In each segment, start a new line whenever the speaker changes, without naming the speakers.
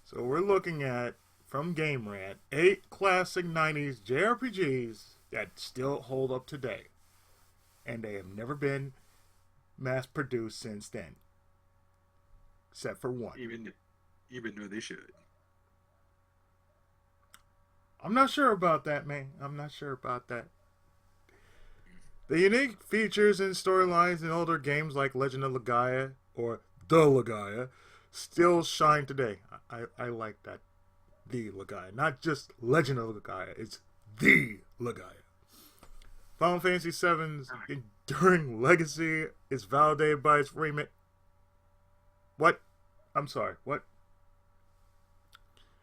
So we're looking at, from GameRant, 8 classic 90s JRPGs that still hold up today. And they have never been mass produced since then. Except for one.
Even though they should.
I'm not sure about that, man. I'm not sure about that. The unique features and storylines in older games like Legend of Legaia or The Legaia still shine today. I like that. The Legaia. Not just Legend of Legaia, it's The Legaia. Final Fantasy VII's enduring legacy is validated by its remake. What? I'm sorry, what?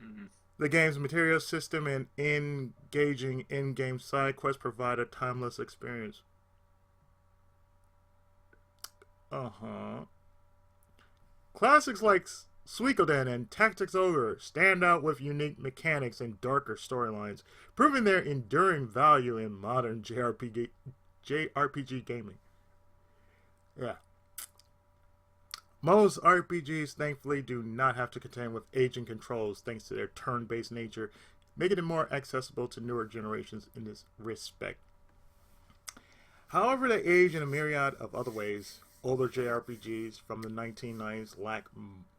Mm-hmm.
The game's material system and engaging in-game side quests provide a timeless experience. Uh-huh. Classics like Suikoden and Tactics Ogre stand out with unique mechanics and darker storylines, proving their enduring value in modern JRPG gaming. Yeah. Most RPGs, thankfully, do not have to contend with aging controls thanks to their turn based nature, making it more accessible to newer generations in this respect. However, they age in a myriad of other ways. Older JRPGs from the 1990s lack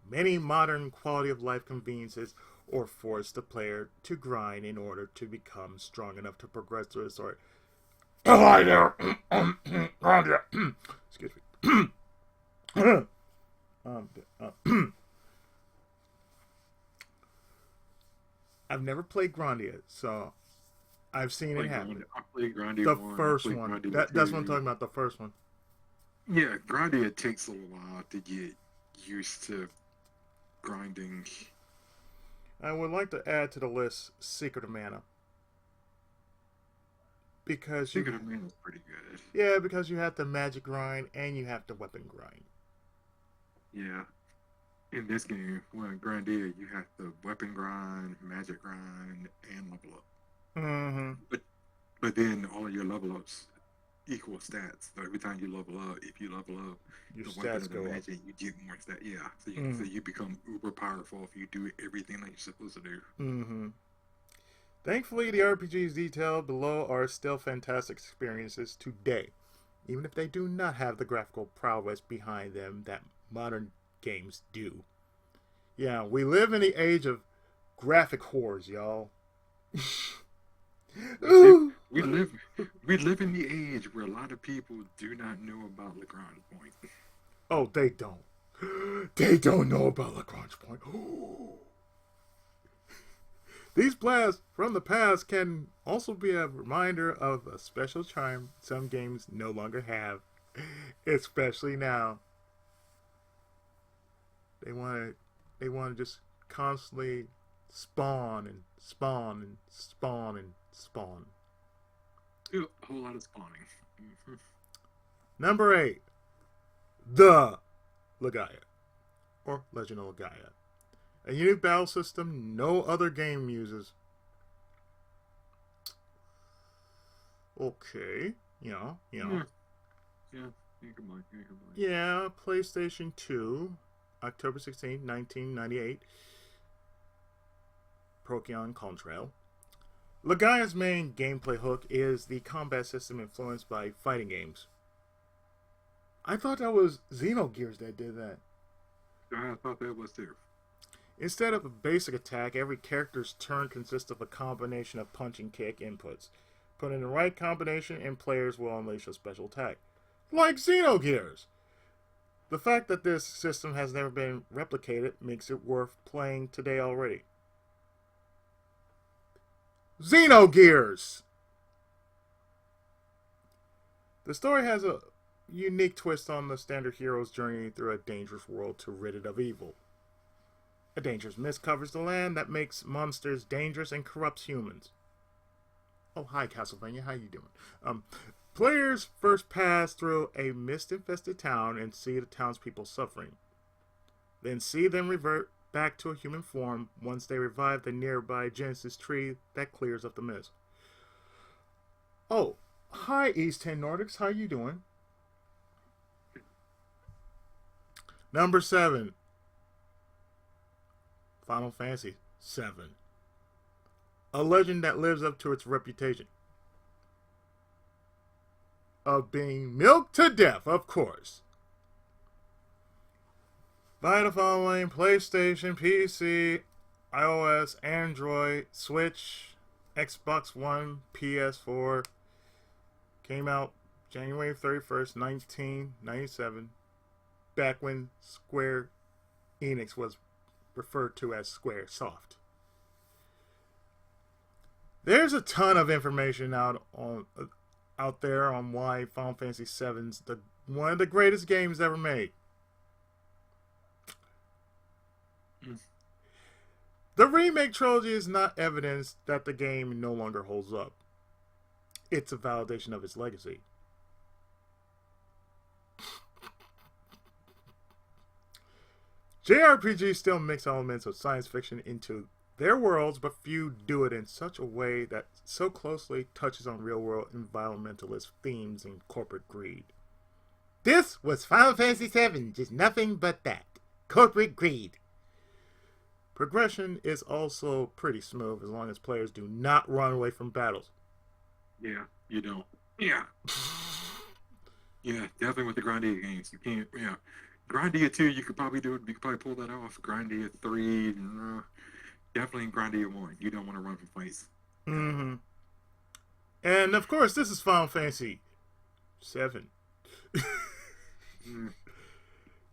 many modern quality of life conveniences or force the player to grind in order to become strong enough to progress through the story. Hi there! Excuse me. um, uh, I've never played Grandia, so I've seen it happen.
I played Grandia
The
1, I
first
played
one.
Grandia
That's what I'm
2.
talking about, the first one.
Yeah, Grandia takes a while to get used to grinding.
I would like to add to the list Secret of Mana. Because you
Secret of Man is pretty good.
Yeah, because you have the magic grind and you have the weapon grind.
Yeah. In this game, well, in Grandia, you have the weapon grind, magic grind, and level up.
Mm-hmm.
But then all of your level ups equal stats. So every time you level up, if you level up
Your
the weapon
stats
or the
go up.
magic, you get more stat. Yeah, so
Mm-hmm.
you become uber powerful if you do everything that you're supposed to do.
Mm-hmm. Thankfully, the RPGs detailed below are still fantastic experiences today, even if they do not have the graphical prowess behind them that modern games do. Yeah, we live in the age of graphic whores, y'all.
We live,
Ooh.
we live, we live in the age where a lot of people do not know about Lagrange point.
Oh, they don't. They don't know about Lagrange point. These blasts from the past can also be a reminder of a special charm some games no longer have, especially now. They want to, they want to just constantly spawn and spawn and spawn and spawn.
A whole lot of spawning.
Number 8, the Legaia, or Legend of Legaia, a unique battle system no other game uses. Okay,
Yeah, yeah, come on, come on.
yeah, PlayStation 2, October 16, 1998, Procyon Contrail. Legaia's main gameplay hook is the combat system influenced by fighting games. I thought that was Xenogears that did that.
I thought that was too.
Instead of a basic attack, every character's turn consists of a combination of punch and kick inputs. Put in the right combination, and players will unleash a special attack. Like Xenogears! The fact that this system has never been replicated makes it worth playing today already. Xenogears! The story has a unique twist on the standard hero's journey through a dangerous world to rid it of evil. A dangerous mist covers the land that makes monsters dangerous and corrupts humans. Oh, hi, Castlevania. How you doing? Players first pass through a mist-infested town and see the townspeople suffering. Then see them revert back to a human form once they revive the nearby Genesis tree that clears up the mist. Oh, hi, East 10 Nordics. How you doing? Number 7, Final Fantasy VII. A legend that lives up to its reputation of being milked to death, of course. By the following: PlayStation, PC, iOS, Android, Switch, Xbox One, PS4. Came out January 31st, 1997. Back when Square Enix was referred to as Square Soft. There's a ton of information out there on why Final Fantasy VII's one of the greatest games ever made. The remake trilogy is not evidence that the game no longer holds up. It's a validation of its legacy. JRPGs still mix elements of science fiction into their worlds, but few do it in such a way that so closely touches on real-world environmentalist themes and corporate greed. This was Final Fantasy VII, just nothing but that. Corporate greed. Progression is also pretty smooth as long as players do not run away from battles.
Yeah, you don't. Yeah. Yeah, definitely with the Grandia games. You can't, yeah. Grandia 2, you could probably do it. You could probably pull that off. Grandia 3, definitely Grandia 1. You don't want to run from fights.
Mm-hmm. And of course, this is Final Fantasy 7.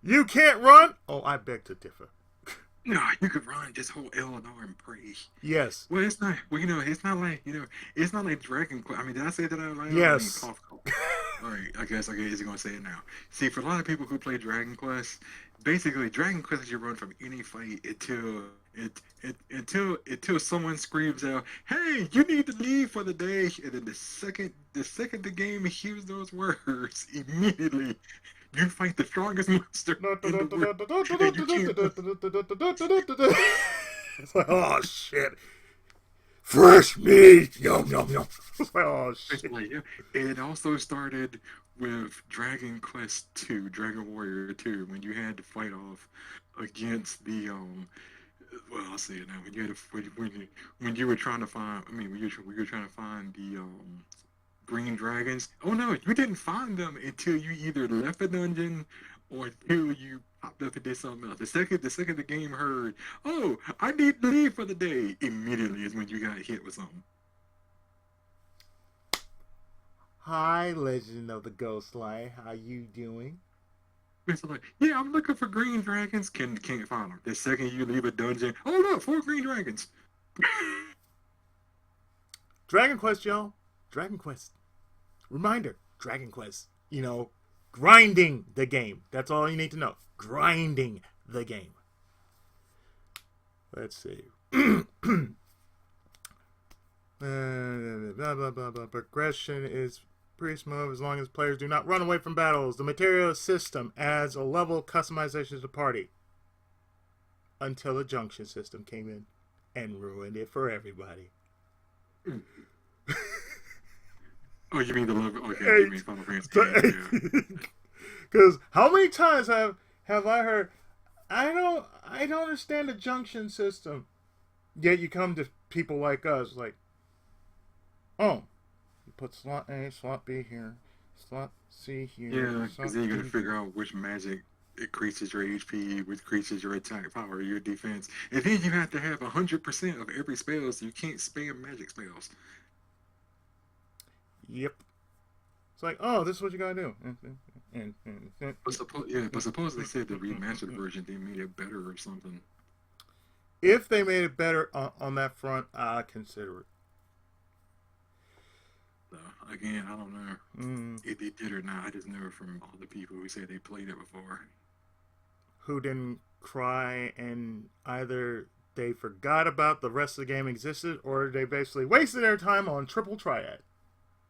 You can't run? Oh, I beg to differ.
No, you could run, just hold L and R and pray.
Yes.
Well, it's not. Well, it's not like it's not like Dragon Quest. I mean, did I say that out loud?
Yes.
I mean, cough. All right, I guess he's gonna say it now. See, for a lot of people who play Dragon Quest, basically Dragon Quest is you run from any fight until someone screams out, "Hey, you need to leave for the day!" And then the second the game hears those words, immediately you fight the strongest monster in the world.
It's like, oh shit. Fresh meat! Yum, yum, yum. It's like, oh shit.
It also started with Dragon Quest 2, Dragon Warrior 2, when you had to fight off against the well, I'll say it now. When you had to, when you were trying to find, when you were trying to find the green dragons. Oh no, you didn't find them until you either left the dungeon or until you popped up and did something else. The second the game heard, "Oh, I need to leave for the day," immediately is when you got hit with something.
Hi, Legend of the Ghostlight. How you doing?
It's like, yeah, I'm looking for green dragons. Can't find them. The second you leave a dungeon, oh look, 4 green dragons.
Dragon Quest, y'all. Dragon Quest. Reminder, Dragon Quest. Grinding the game. That's all you need to know. Grinding the game. Let's see. Blah, blah, blah, blah. Progression is pretty smooth as long as players do not run away from battles. The material system adds a level of customization to the party. Until the junction system came in and ruined it for everybody.
Oh, you mean the love? Okay, you mean Final Fantasy?
Because how many times have I heard? I don't understand the junction system. Yet you come to people like us, like, oh, you put slot A, slot B here, slot C here.
Yeah, because then you got to figure out which magic increases your HP, which increases your attack power, your defense, and then you have to have 100% of every spell, so you can't spam magic spells.
Yep. It's like, oh, this is what you gotta do.
But suppose they said the remastered version, they made it better or something.
If they made it better on that front, I'd consider it.
Again, I don't know if they did or not. I just know from all the people who say they played it before.
Who didn't cry, and either they forgot about the rest of the game existed, or they basically wasted their time on Triple Triad.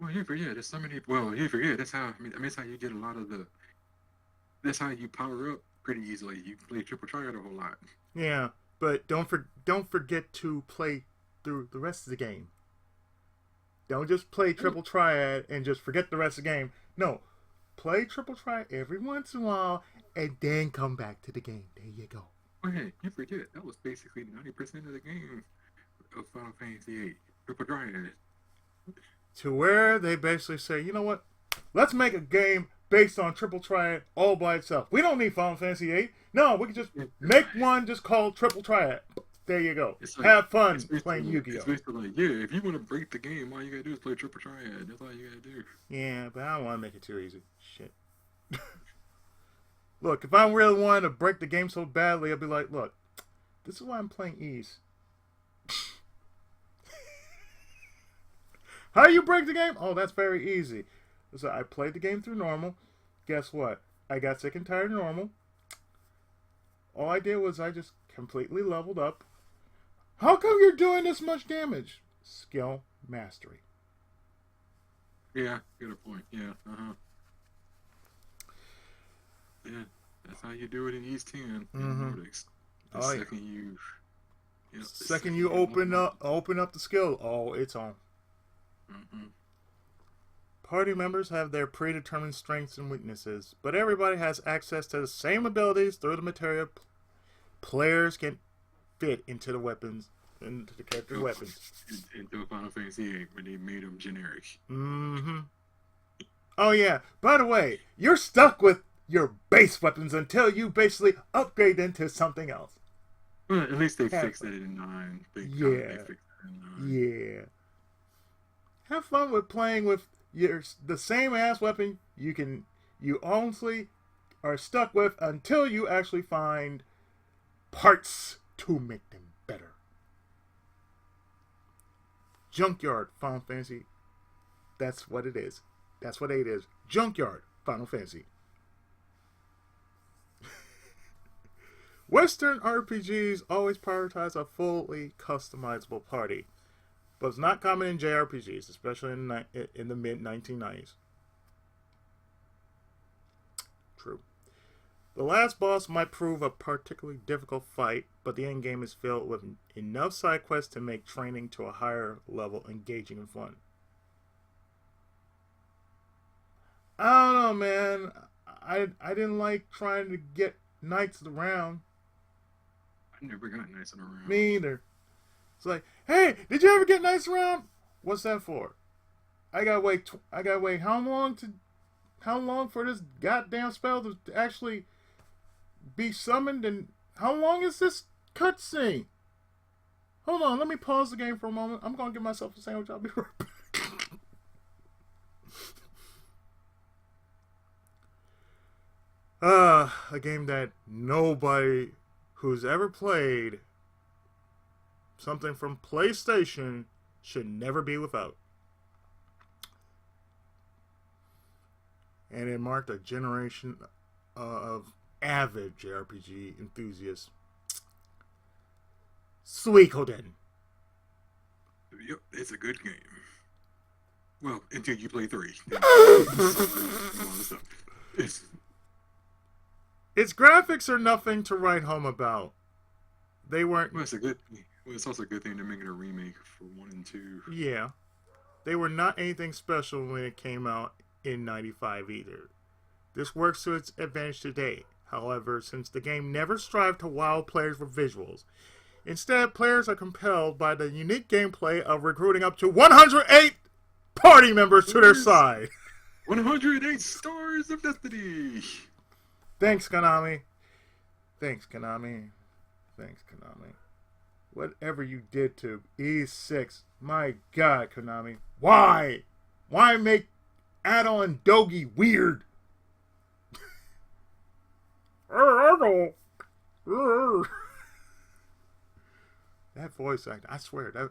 Well, you forget. There's so many. Well, you forget. That's how. I mean, that's how you get a lot of the. That's how you power up pretty easily. You play Triple Triad a whole lot.
Yeah, but don't forget to play through the rest of the game. Don't just play Triple Triad and just forget the rest of the game. No, play Triple Triad every once in a while and then come back to the game. There you go.
Oh, hey, you forget that was basically 90% of the game of Final Fantasy VIII. Triple Dryad.
To where they basically say, you know what? Let's make a game based on Triple Triad all by itself. We don't need Final Fantasy VIII. No, we can just make one just called Triple Triad. There you go.
It's like,
Have fun
it's
playing
basically, it's
Yu-Gi-Oh.
basically like, yeah, if you want to break the game, all you gotta do is play Triple Triad. That's all you gotta do.
Yeah, but I don't want to make it too easy. Shit. Look, if I really wanted to break the game so badly, I'd be like, look, this is why I'm playing Ease. How you break the game? Oh, that's very easy. So I played the game through normal. Guess what? I got sick and tired of normal. All I did was I just completely leveled up. How come you're doing this much damage? Skill mastery.
Yeah, got a point. Yeah, yeah, that's how you do it in East 10 in Nordics. The second you,
the second you open up the skill, oh, it's on. Party members have their predetermined strengths and weaknesses, but everybody has access to the same abilities through the material players can fit into the weapons, into the character's weapons.
Into Final Fantasy VIII, when they made them generic.
Oh yeah, by the way, you're stuck with your base weapons until you basically upgrade them to something else.
Well, at least they fixed it in 9. They fixed it in 9.
Yeah. Have fun with playing with the same ass weapon you honestly are stuck with until you actually find parts to make them better. Junkyard Final Fantasy. That's what it is. That's what it is. Junkyard Final Fantasy. Western RPGs always prioritize a fully customizable party, but it's not common in JRPGs, especially in the mid-1990s. True. The last boss might prove a particularly difficult fight, but the end game is filled with enough side quests to make training to a higher level engaging and fun. I don't know, man. I didn't like trying to get knights around.
I never got knights around.
Me either. It's like, hey, did you ever get knights around? What's that for? I gotta wait. How long for this goddamn spell to actually be summoned? And how long is this cutscene? Hold on, let me pause the game for a moment. I'm gonna get myself a sandwich. I'll be right back. A game that nobody who's ever played something from PlayStation should never be without. And it marked a generation of avid JRPG enthusiasts. Suikoden.
Yep, it's a good game. Well, until you play 3.
Its graphics are nothing to write home about. They weren't.
Well, it's also a good thing they're making a remake for 1 and 2.
Yeah. They were not anything special when it came out in 95 either. This works to its advantage today. However, since the game never strived to wow players with visuals, instead players are compelled by the unique gameplay of recruiting up to 108 party members to their side.
108 Stars of Destiny!
Thanks, Konami. Thanks, Konami. Whatever you did to E6, my God, Konami. Why? Why make Adol and Dogi weird? That voice act, I swear, that.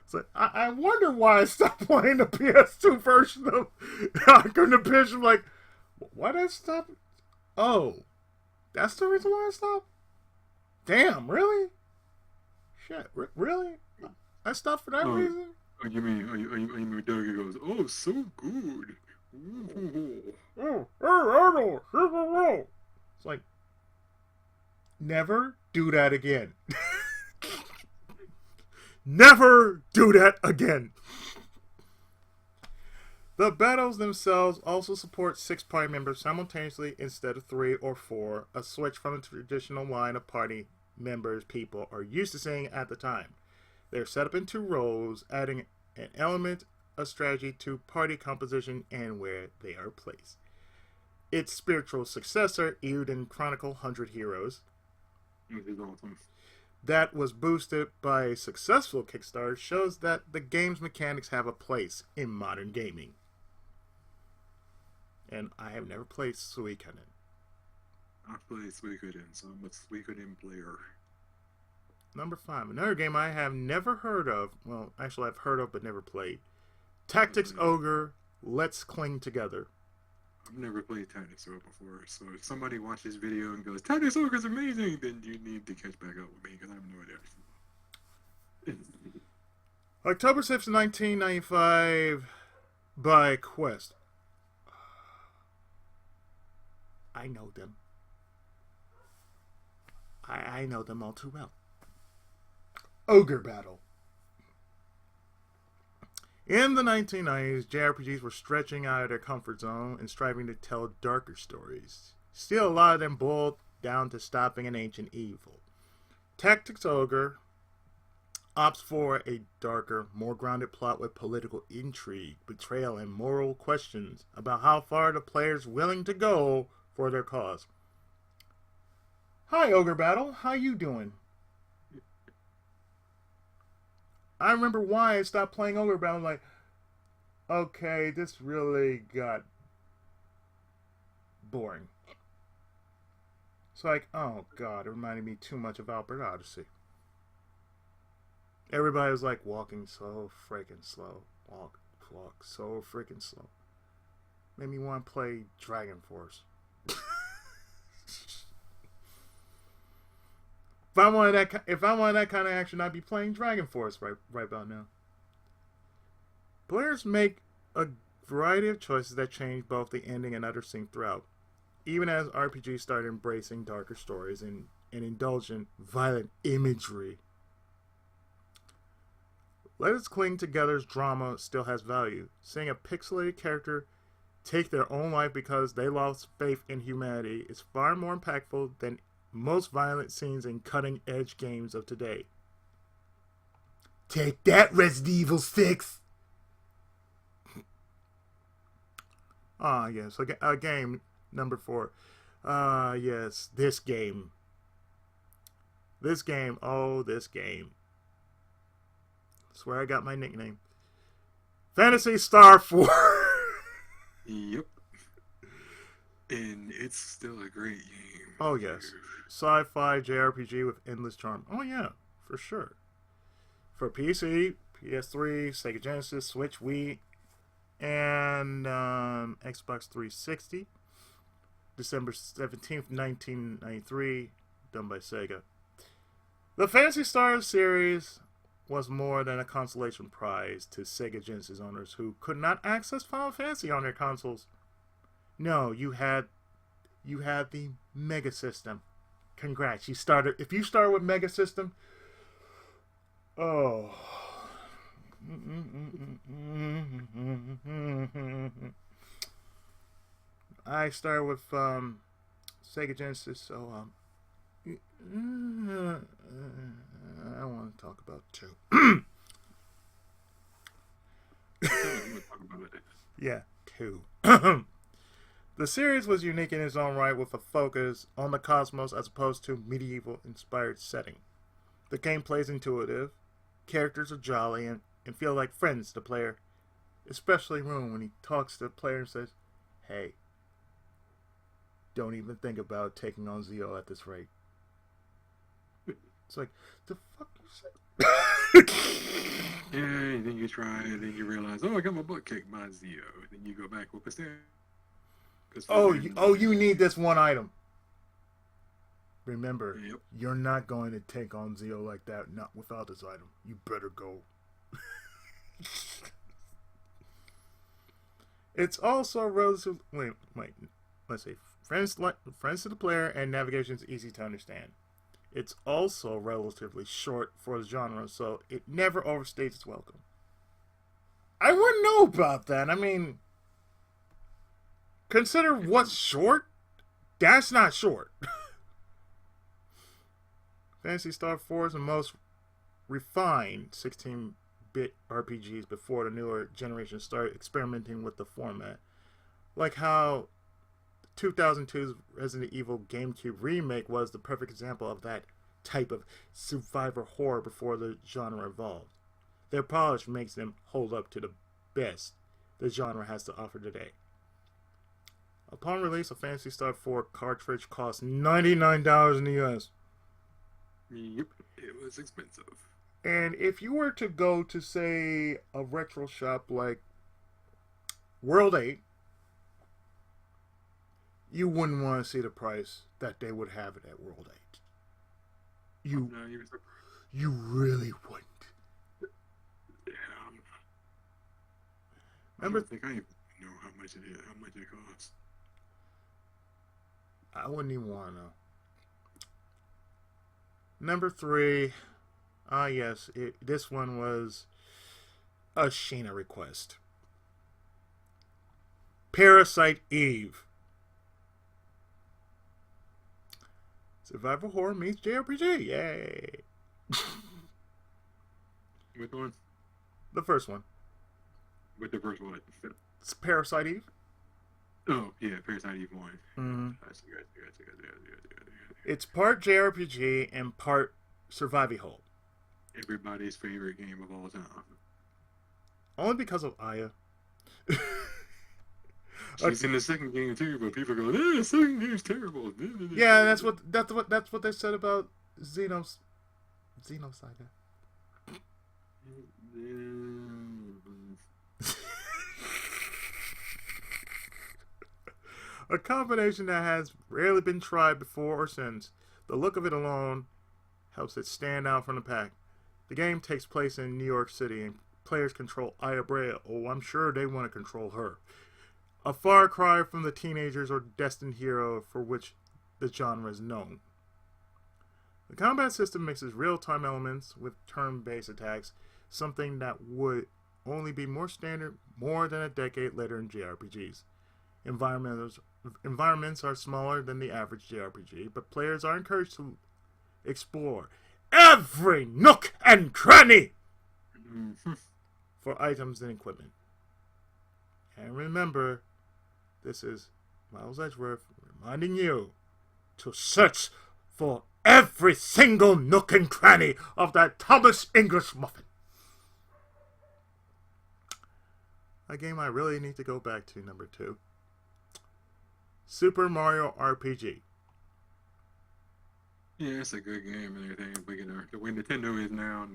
It's like, I wonder why I stopped playing the PS2 version of Hacker the Pitch. I'm like, why did I stop? Oh, that's the reason why I stopped? Damn, really? Shit, really? I stopped for that reason?
Oh, you mean Doug goes, oh, so good.
It's like, never do that again. Never do that again. The battles themselves also support 6 party members simultaneously instead of 3 or 4, a switch from the traditional line of party members people are used to seeing at the time. They're set up in 2 rows, adding an element of strategy to party composition and where they are placed. Its spiritual successor, Euden Chronicle 100 Heroes,
Which is awesome.
that was boosted by a successful Kickstarter, shows that the game's mechanics have a place in modern gaming. And I have never played Suikoden.
I play Suikoden, so I'm a Suikoden player.
Number 5, another game I have never heard of. Well, actually, I've heard of but never played. Tactics Ogre, Let's Cling Together.
I've never played Tactics Ogre before, so if somebody watches this video and goes, Tactics Ogre is amazing, then you need to catch back up with me, because I have no idea.
October 6th, 1995, by Quest. I know them. I know them all too well. Ogre Battle. In the 1990s, JRPGs were stretching out of their comfort zone and striving to tell darker stories. Still, a lot of them boiled down to stopping an ancient evil. Tactics Ogre opts for a darker, more grounded plot with political intrigue, betrayal, and moral questions about how far the player's willing to go for their cause. Hi, Ogre Battle. How you doing? I remember why I stopped playing Ogre Battle. Like, okay, this really got boring. It's like, oh god, it reminded me too much of Albert Odyssey. Everybody was like walking so freaking slow. Walk so freaking slow. Made me want to play Dragon Force. If I wanted that kind of action, I'd be playing Dragon Force right about now. Players make a variety of choices that change both the ending and other scene throughout, even as RPGs start embracing darker stories and indulge in violent imagery. Let Us Cling Together's drama still has value. Seeing a pixelated character take their own life because they lost faith in humanity is far more impactful than most violent scenes in cutting-edge games of today. Take that, Resident Evil 6! Yes, a game number 4. Yes, this game. This game. I swear I got my nickname. Phantasy Star 4.
Yep. And it's still a great game.
Oh, yes. Sci-fi JRPG with endless charm. Oh, yeah, for sure. For PC, PS3, Sega Genesis, Switch, Wii, and Xbox 360. December 17th, 1993. Done by Sega. The Phantasy Star series was more than a consolation prize to Sega Genesis owners who could not access Final Fantasy on their consoles. No, you had the Mega System. Congrats, if you started with Mega System, oh. I started with Sega Genesis, so I want to talk about 2. Yeah, 2. The series was unique in its own right with a focus on the cosmos as opposed to medieval-inspired setting. The gameplay is intuitive, characters are jolly and feel like friends to the player, especially Rune when he talks to the player and says, hey, don't even think about taking on Zio at this rate. It's like, the fuck you say?
Yeah, and then you try, and then you realize, oh, I got my butt kicked by Zio. Then you go back with Pistan.
You need this one item. Remember,
yep.
You're not going to take on Zio like that, not without this item. You better go. It's also relatively... Wait. Let's see. Friends to the player and navigation is easy to understand. It's also relatively short for the genre, so it never overstates its welcome. I wouldn't know about that. I mean, Consider what's short. That's not short. Phantasy Star 4 is the most refined 16-bit RPGs before the newer generation started experimenting with the format. Like how 2002's Resident Evil GameCube remake was the perfect example of that type of survivor horror before the genre evolved. Their polish makes them hold up to the best the genre has to offer today. Upon release, a Phantasy Star 4 cartridge cost $99 in the US.
Yep, it was expensive.
And if you were to go to, say, a retro shop like World 8, you wouldn't want to see the price that they would have it at World 8. You really wouldn't.
Yeah, I don't think I even know how much it is, how much it costs.
I wouldn't even want to know. Number 3. Yes, this one was a Sheena request. Parasite Eve. Survival horror meets JRPG. Yay.
Which one?
The first one.
With the first one?
It's Parasite Eve.
Oh, yeah, Parasite Eve 1.
Mm-hmm.
Gotcha.
It's part JRPG and part survival horror.
Everybody's favorite game of all time.
Only because of Aya.
She's in the second game too, but people go, the second game's terrible.
Yeah, that's what they said about Xenosaga. A combination that has rarely been tried before or since. The look of it alone helps it stand out from the pack. The game takes place in New York City, and players control Aya Brea. Oh, I'm sure they want to control her. A far cry from the teenagers or destined hero for which the genre is known. The combat system mixes real-time elements with turn-based attacks, something that would only be more standard more than a decade later in JRPGs. Environments are smaller than the average JRPG, but players are encouraged to explore every nook and cranny for items and equipment. And remember, this is Miles Edgeworth reminding you to search for every single nook and cranny of that Thomas English muffin. A game I really need to go back to, number 2. Super Mario RPG.
Yeah, it's a good game and everything, but you know, the way Nintendo is now,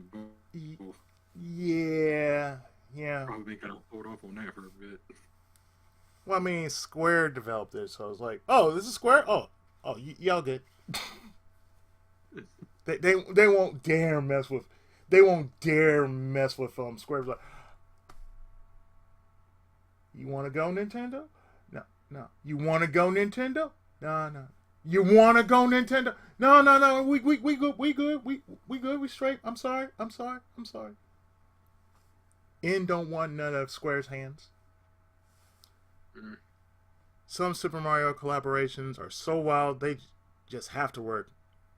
Yeah.
Probably gotta hold off on that for a bit.
Well, I mean, Square developed it, so I was like, "Oh, this is Square. Oh, y'all good." they won't dare mess with. They won't dare mess with Square's like, you want to go Nintendo? No. You want to go Nintendo? No. You want to go Nintendo? No. We good. We good. We straight. I'm sorry. N don't want none of Square's hands. Some Super Mario collaborations are so wild they just have to work.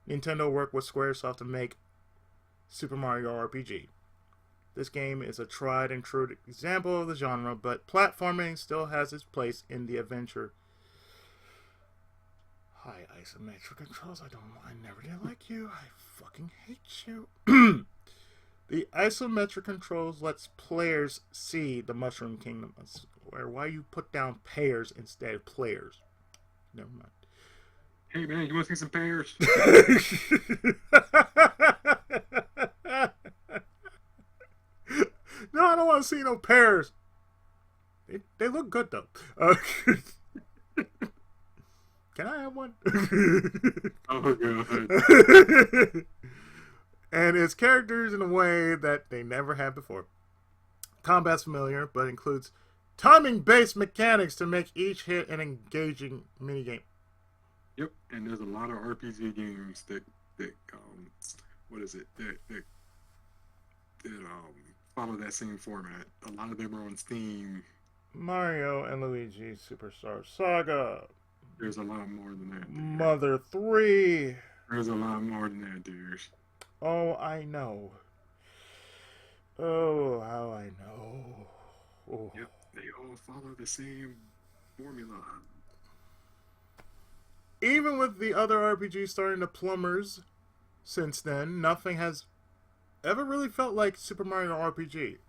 Nintendo worked with Squaresoft to make Super Mario RPG. This game is a tried and true example of the genre, but platforming still has its place in the adventure. High isometric controls. I never did like you. I fucking hate you. The isometric controls lets players see the Mushroom Kingdom. Why you put down pairs instead of players? Never mind.
Hey man, you want to see some pears?
No, I don't want to see no pears. They look good though. Can I have one?
Oh god.
And its characters in a way that they never had before. Combat's familiar, but includes timing-based mechanics to make each hit an engaging minigame.
Yep, and there's a lot of RPG games that follow that same format. A lot of them are on Steam
Mario and Luigi Superstar Saga.
There's a lot more than that, dude.
Mother 3.
There's a lot more than that, dude.
Oh, I know. Oh, how I know. Oh.
Yep, they all follow the same formula.
Even with the other RPGs starting to plumbers since then, nothing has ever really felt like Super Mario RPG.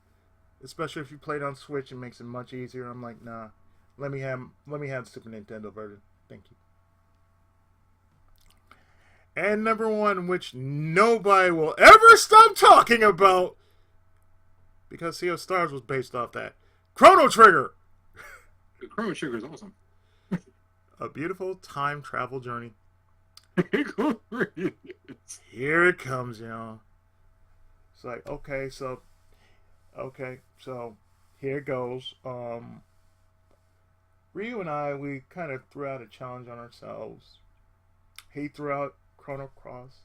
Especially if you play it on Switch, it makes it much easier. I'm like, nah, let me have the Super Nintendo version. Thank you. And number one, which nobody will ever stop talking about, because Sea of Stars was based off that, Chrono Trigger.
Chrono Trigger is awesome.
A beautiful time travel journey.
It really is.
Here it comes, y'all. It's like, okay, so here it goes. Ryu and I, we kind of threw out a challenge on ourselves. He threw out Chrono Cross.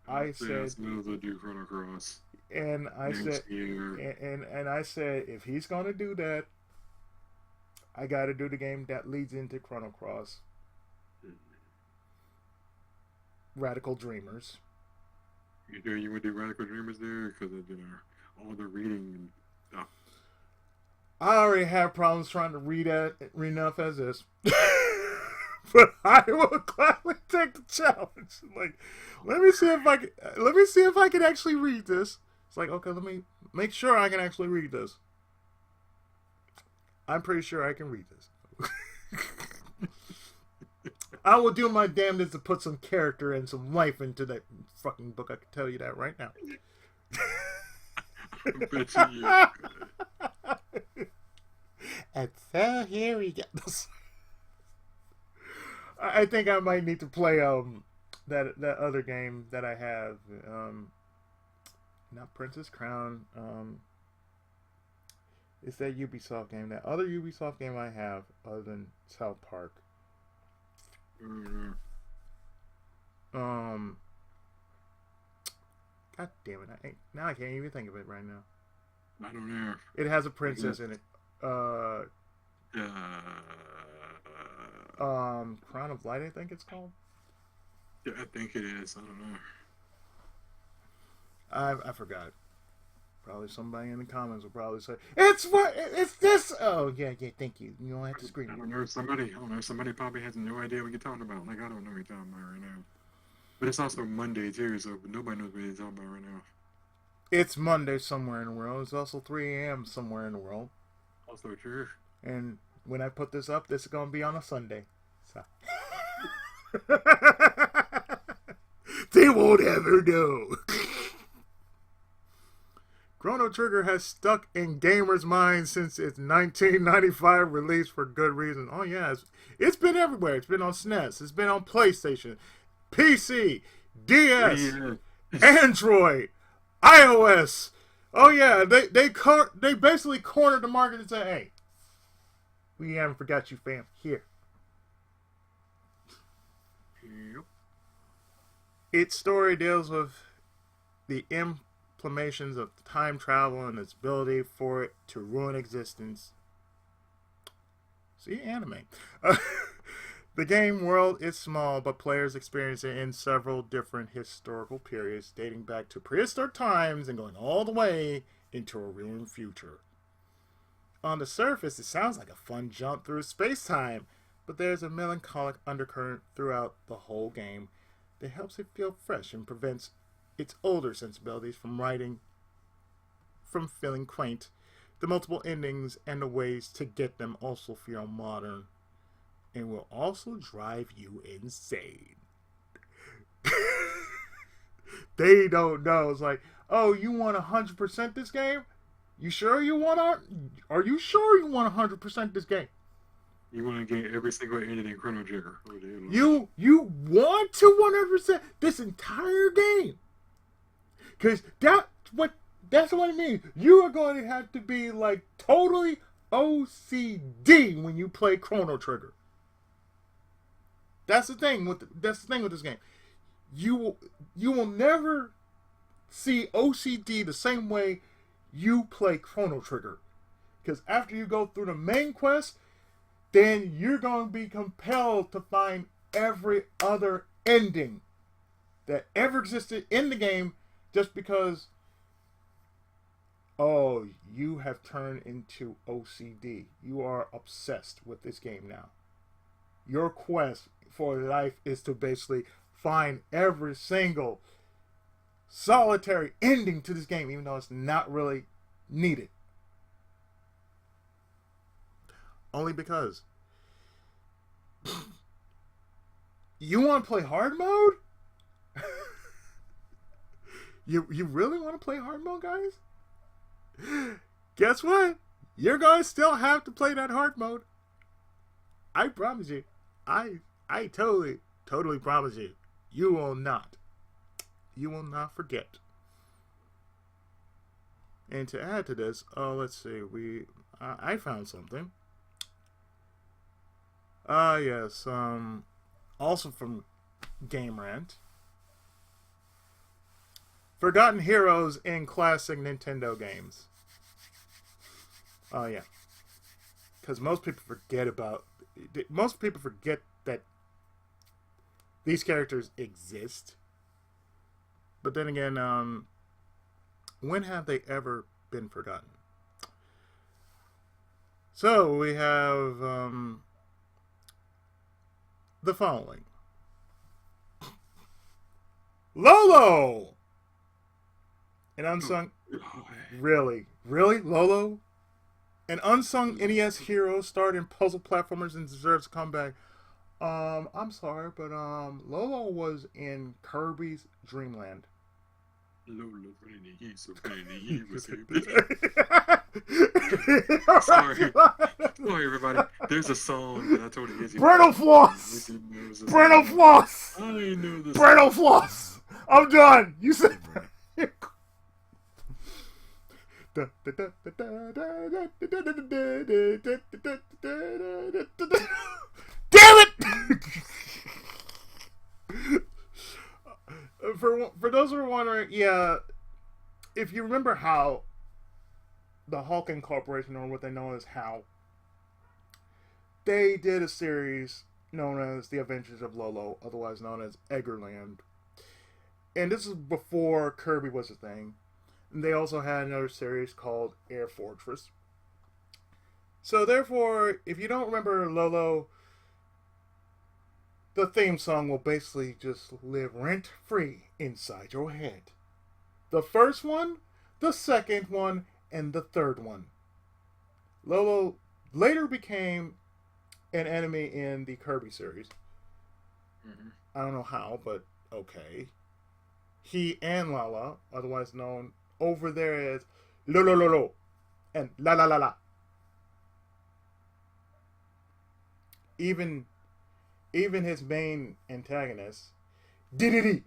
I said,
to do Chrono Cross.
and I said, and I said, if he's gonna do that, I got to do the game that leads into Chrono Cross. Radical Dreamers.
You would do Radical Dreamers there because of all the reading and stuff.
I already have problems trying to read enough as is. But I will gladly take the challenge. Like, let me see if I can actually read this. It's like, okay, let me make sure I can actually read this. I'm pretty sure I can read this. I will do my damnedest to put some character and some life into that fucking book. I can tell you that right now.
I bet you.
And so here we go. I think I might need to play that other game that I have. Not Princess Crown. It's that Ubisoft game. That other Ubisoft game I have other than South Park.
Mm-hmm.
God damn it! Now I can't even think of it right now.
I don't know.
It has a princess in it. Crown of Light, I think it's called.
Yeah, I think it is. I don't know.
I forgot. Probably somebody in the comments will probably say, it's this. Oh yeah, thank you. You don't have to scream.
I don't know. Somebody probably has no idea what you're talking about. Like, I don't know what you're talking about right now. But it's also Monday too, so nobody knows what you're talking about right now.
It's Monday somewhere in the world. It's also 3 a.m. somewhere in the world.
Also true.
And when I put this up, this is gonna be on a Sunday. So they won't ever know. Chrono Trigger has stuck in gamers' minds since its 1995 release for good reason. Oh yeah, it's been everywhere. It's been on SNES. It's been on PlayStation, PC, DS, Android, iOS. Oh yeah, they basically cornered the market and said, "Hey, we haven't forgot you, fam. Here."
Yep.
Its story deals with the implications of time travel and its ability for it to ruin existence. See, anime. The game world is small, but players experience it in several different historical periods, dating back to prehistoric times and going all the way into a ruined future. On the surface, it sounds like a fun jump through space-time, but there's a melancholic undercurrent throughout the whole game that helps it feel fresh and prevents its older sensibilities from feeling quaint. The multiple endings and the ways to get them also feel modern and will also drive you insane. They don't know. It's like, oh, you want 100% this game? You sure you want to? Are you sure you want 100% this game?
You want to get every single ending in Chrono Trigger.
You want to 100% this entire game? Because that's what it means. You are going to have to be like totally OCD when you play Chrono Trigger. That's the thing with this game. You will never see OCD the same way you play Chrono Trigger. Because after you go through the main quest, then you're going to be compelled to find every other ending that ever existed in the game just because, oh, you have turned into OCD. You are obsessed with this game now. Your quest for life is to basically find every single solitary ending to this game, even though it's not really needed. Only because you want to play hard mode? you really want to play hard mode, guys? Guess what? You're going to still have to play that hard mode. I promise you. I totally promise you. You will not. You will not forget. And to add to this, let's see. I found something. Yes. Also from GameRant. Forgotten heroes in classic Nintendo games. Oh yeah. Because most people forget that these characters exist. But then again, when have they ever been forgotten? So we have the following. Lolo! An unsung... Really? Lolo? An unsung NES hero starred in puzzle platformers and deserves a comeback. I'm sorry, but Lolo was in Kirby's Dream Land.
Lolo, he's so funny. He was Sorry, everybody. There's a song that I told you.
Brittle Floss! Brittle Floss!
I didn't know this.
Brittle Floss! I'm done! You said... Damn it! For those who are wondering, yeah, if you remember how the Hawking Corporation, or what they know as HAL, they did a series known as The Adventures of Lolo, otherwise known as Eggerland. And this is before Kirby was a thing. And they also had another series called Air Fortress. So therefore, if you don't remember Lolo, the theme song will basically just live rent-free inside your head. The first one, the second one, and the third one. Lolo later became an enemy in the Kirby series. Mm-hmm. I don't know how, but okay. He and Lala, otherwise known over there as Lolo and La La La La. Even his main antagonist, Diddy.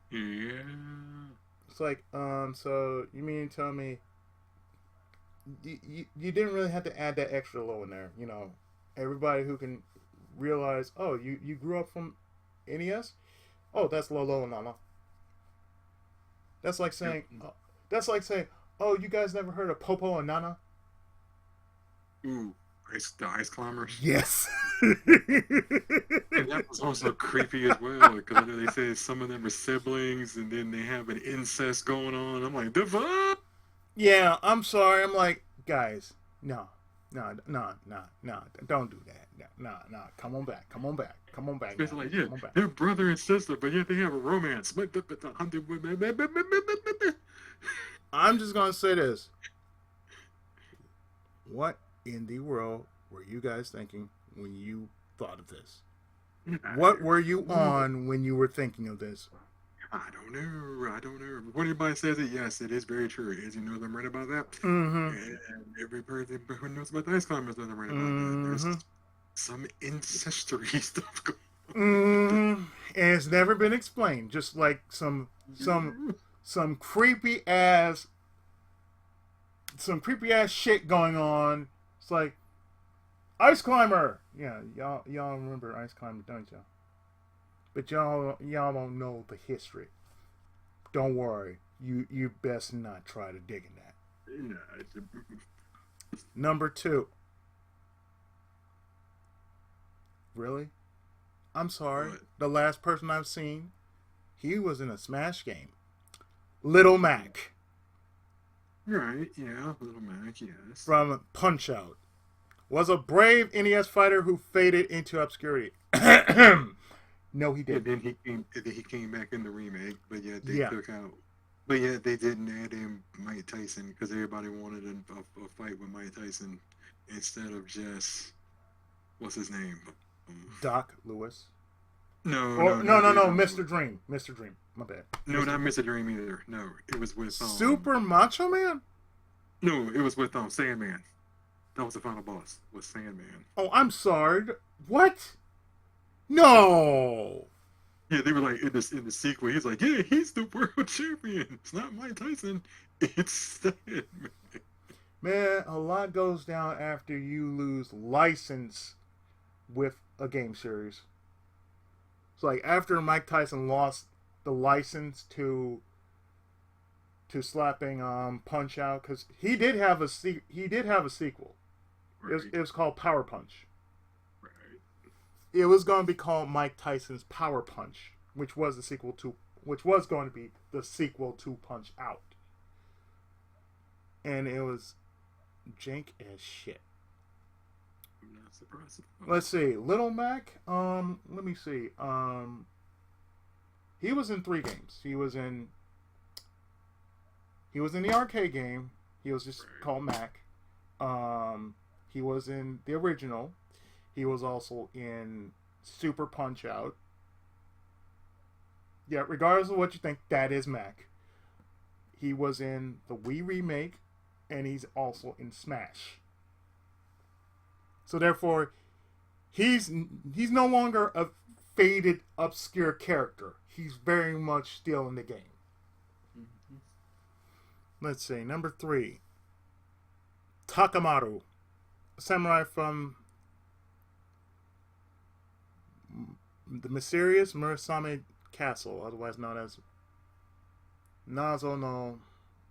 Yeah.
It's like, so you mean to tell me you didn't really have to add that extra low in there, you know? Everybody who can realize, oh, you grew up from NES? Oh, that's Lolo and Lala. That's like saying, oh, you guys never heard of Popo and Nana?
Ooh, the ice climbers.
Yes.
And that was also creepy as well, because I know they say some of them are siblings, and then they have an incest going on. I'm like, the fuck?
Yeah, I'm sorry. I'm like, guys, no, don't do that. No, come on back.
It's like, yeah, they're brother and sister, but yet they have a romance.
I'm just gonna say this. What in the world were you guys thinking when you thought of this? What were you on when you were thinking of this?
I don't know. When anybody says it, yes, it is very true. As you know, I'm right about that.
Mm-hmm.
And every person who knows about the ice climbers knows I'm right about that. There's some ancestry stuff going on.
Mm-hmm. And it's never been explained. Just like some creepy ass shit going on. It's like Ice Climber. Yeah, y'all remember Ice Climber, don't y'all? But y'all don't know the history. Don't worry. You best not try to dig in that.
Yeah,
Number 2. Really? I'm sorry.
But
The last person I've seen, he was in a Smash game. Little Mac
right, yeah, Little Mac, yes.
from Punch Out was a brave NES fighter who faded into obscurity. No, he
Yeah,
didn't.
then he came back in the remake, but yeah, they
Yeah.
took out. But yeah, they didn't add in Mike Tyson because everybody wanted a fight with Mike Tyson instead of just what's his name? Um,
Doc Lewis.
no,
Or
no,
no,
not
no,
the
no, Mr. Dream. Mr. Dream. My bad.
no,
Mr.
not
Dream.
Mr. Dream either. No, it was with
Super Macho Man?
no, it was with Sandman. That was the final boss. Was Sandman.
Oh, I'm sorry. What? No.
Yeah, they were like in the sequel. He's like, yeah, he's the world champion. It's not Mike Tyson. It's Sandman.
Man, a lot goes down after you lose license with a game series. It's like after Mike Tyson lost the license to slapping Punch Out, because he did have a sequel.
Right,
It was called Power Punch.
right.
It was going to be called Mike Tyson's Power Punch, which was going to be the sequel to Punch Out, and it was jank as shit.
I'm not surprised.
Let's see, Little Mac. Let me see. He was in 3 games. He was in the arcade game. He was just called Mac. He was in the original. He was also in Super Punch Out. Yeah, regardless of what you think, that is Mac. He was in the Wii remake, and he's also in Smash. So therefore, he's no longer a faded, obscure character. He's very much still in the game.
Mm-hmm.
Let's see, number 3. Takamaru, a samurai from the mysterious Murasame Castle, otherwise known as Nazo no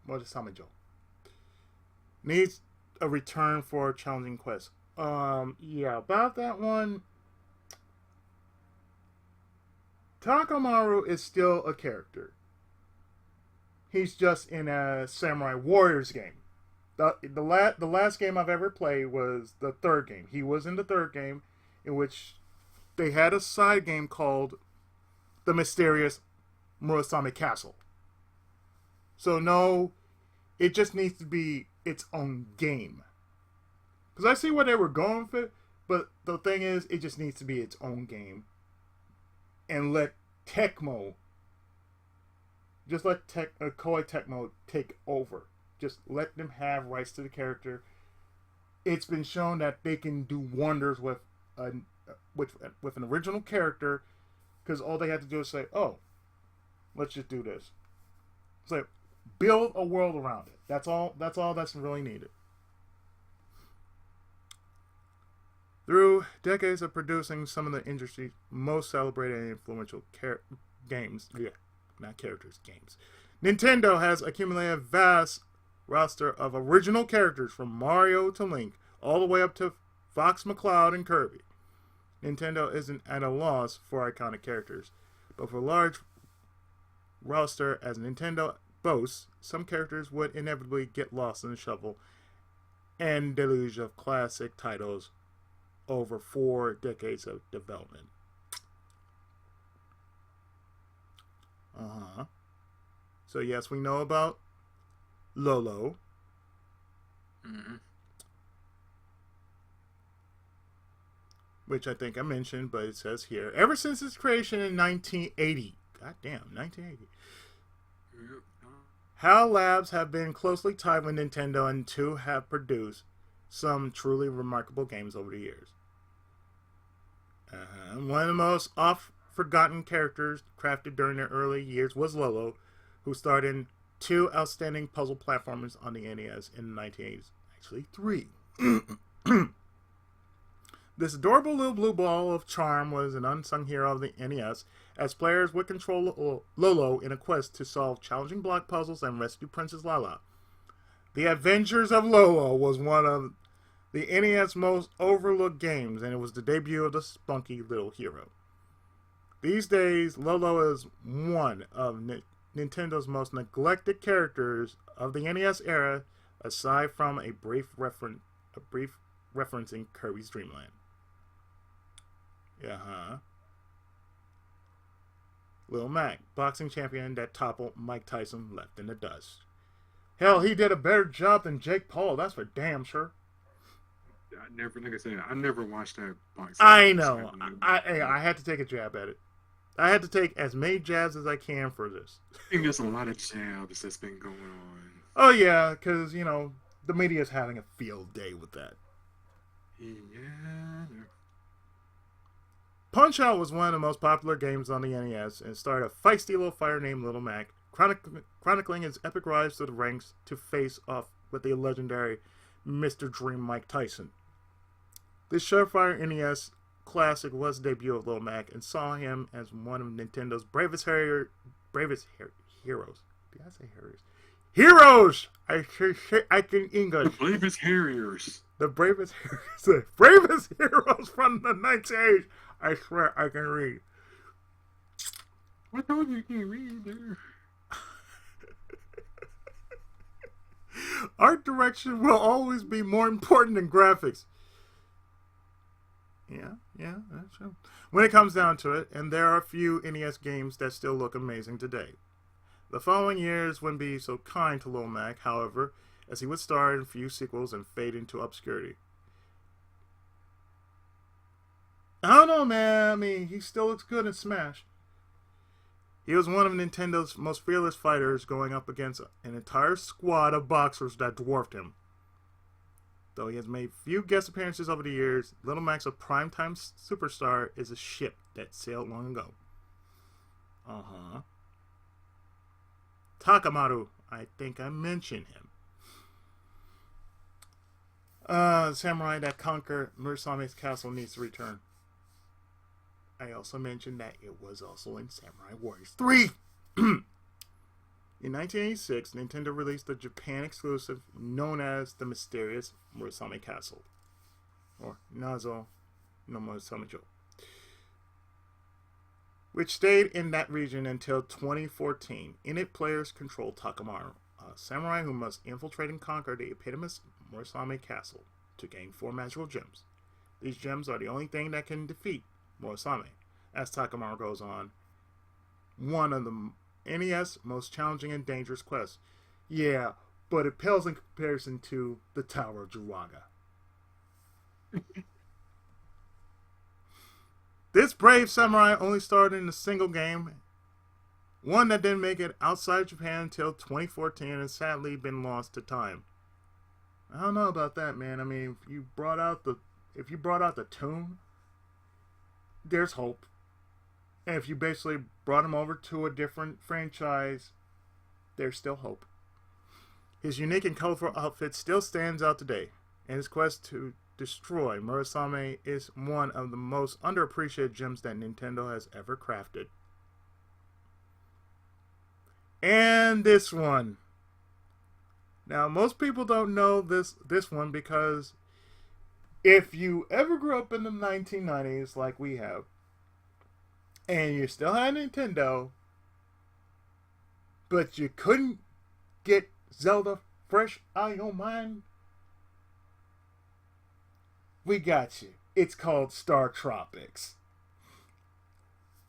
Morisamejo. Needs a return for a challenging quest. Yeah, about that one. Takamaru is still a character. He's just in a Samurai Warriors game. The last game I've ever played was the 3rd game. He was in the 3rd game, in which they had a side game called The Mysterious Murasame Castle. So no, it just needs to be its own game. Because I see where they were going with it, but the thing is, it just needs to be its own game. And let Tecmo, just let Koei Tecmo take over. Just let them have rights to the character. It's been shown that they can do wonders with an original character, because all they have to do is say, "Oh, let's just do this." It's like build a world around it. That's all that's really needed. Through decades of producing some of the industry's most celebrated and influential games, Nintendo has accumulated a vast roster of original characters from Mario to Link, all the way up to Fox McCloud and Kirby. Nintendo isn't at a loss for iconic characters, but for a large roster as Nintendo boasts, some characters would inevitably get lost in the shuffle and deluge of classic titles over 4 decades of development. So yes, we know about Lolo.
Mm-hmm.
Which I think I mentioned, but it says here, ever since its creation in 1980. God damn, 1980.
Yep.
HAL Labs have been closely tied with Nintendo and two have produced some truly remarkable games over the years. One of the most oft-forgotten characters crafted during their early years was Lolo, who starred in 2 outstanding puzzle platformers on the NES in the 1980s. Actually, 3. This adorable little blue ball of charm was an unsung hero of the NES, as players would control Lolo in a quest to solve challenging block puzzles and rescue Princess Lala. The Adventures of Lolo was one of the NES most overlooked games, and it was the debut of the spunky little hero. These days, Lolo is one of Nintendo's most neglected characters of the NES era, aside from a brief referencing Kirby's Dream Land. Lil Mac, boxing champion that toppled Mike Tyson, left in the dust. Hell, he did a better job than Jake Paul, that's for damn sure.
I never watched that boxing.
I know. I had to take a jab at it. I had to take as many jabs as I can for this.
I think there's a lot of jabs that's been going on.
Oh, yeah, because, the media's having a field day with that.
Yeah.
Punch-Out was one of the most popular games on the NES and starred a feisty little fighter named Little Mac, chronicling his epic rise to the ranks to face off with the legendary Mr. Dream Mike Tyson. This surefire NES classic was the debut of Little Mac and saw him as one of Nintendo's bravest heroes. Did I say heroes? Heroes! I can English.
The bravest harriers.
The bravest heroes. The bravest heroes from the 1980s. I swear I can read.
I told you can't read there.
Art direction will always be more important than graphics. Yeah, that's true. When it comes down to it, and there are a few NES games that still look amazing today. The following years wouldn't be so kind to Lil Mac, however, as he would star in a few sequels and fade into obscurity. I don't know, man. I mean, he still looks good in Smash. He was one of Nintendo's most fearless fighters, going up against an entire squad of boxers that dwarfed him. Though he has made few guest appearances over the years, Little Mac's a primetime superstar is a ship that sailed long ago. Takamaru, I think I mentioned him. The samurai that conquered Murasame's castle needs to return. I also mentioned that it was also in Samurai Warriors 3! In 1986, Nintendo released the Japan exclusive known as the Mysterious Murasame Castle, or Nazo no Murasame-jo, which stayed in that region until 2014. In it, players control Takamaru, a samurai who must infiltrate and conquer the eponymous Murasame Castle to gain 4 magical gems. These gems are the only thing that can defeat Murasame. As Takamaru goes on, one of the NES most challenging and dangerous quests. Yeah, but it pales in comparison to the Tower of Juwaga. This brave samurai only started in a single game, one that didn't make it outside Japan until 2014 and sadly been lost to time. I don't know about that, man. I mean, if you brought out the tune, there's hope. And if you basically brought him over to a different franchise, there's still hope. His unique and colorful outfit still stands out today, and his quest to destroy Murasame is one of the most underappreciated gems that Nintendo has ever crafted. And this one. Now, most people don't know this one because if you ever grew up in the 1990s like we have, and you still had Nintendo, but you couldn't get Zelda fresh out of your mind, we got you. It's called Star Tropics.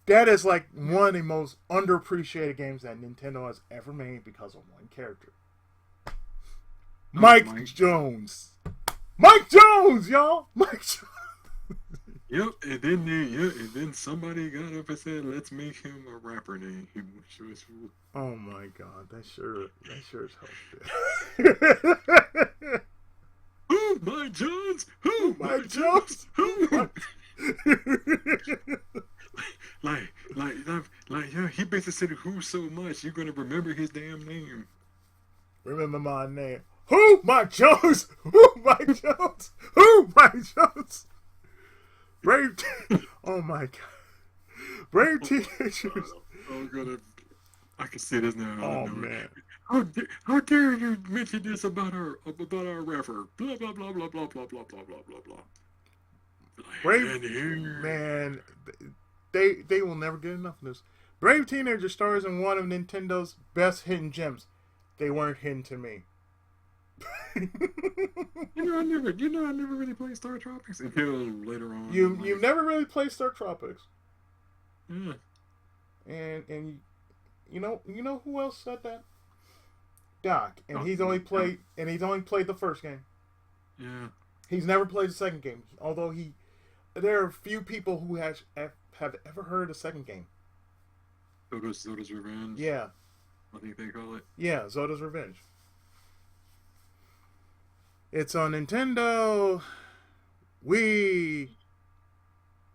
That is like one of the most underappreciated games that Nintendo has ever made because of one character. Mike Jones. Mike Jones, y'all! Mike Jones!
Yep, and then somebody got up and said, "Let's make him a rapper name." Which was...
Oh my god, that sure is helpful.
Who, Mike Jones? Who,
Mike Jones?
Who? Yeah, he basically said "who" so much you're gonna remember his damn name.
Remember my name. Who, Mike Jones? Who, Mike Jones? Who, Mike Jones? Oh my god. Brave teenagers.
I can see this now. I
Oh
know it.
man.
How dare you mention this about our refer? Blah blah blah blah blah blah blah blah blah blah blah.
Brave
And here,
man, they will never get enough of this. Brave Teenager stars in one of Nintendo's best hidden gems. They weren't hidden to me.
I never really played Star Tropics until later on in
You
life.
never really played Star Tropics,
Yeah,
and you know who else said that? Doc, and
Doc,
he's only played the first game.
yeah.
He's never played the second game, although there are few people who have ever heard the second game.
Zoda's Revenge.
Yeah,
I think they call it.
yeah, Zoda's Revenge. It's on Nintendo, Wii,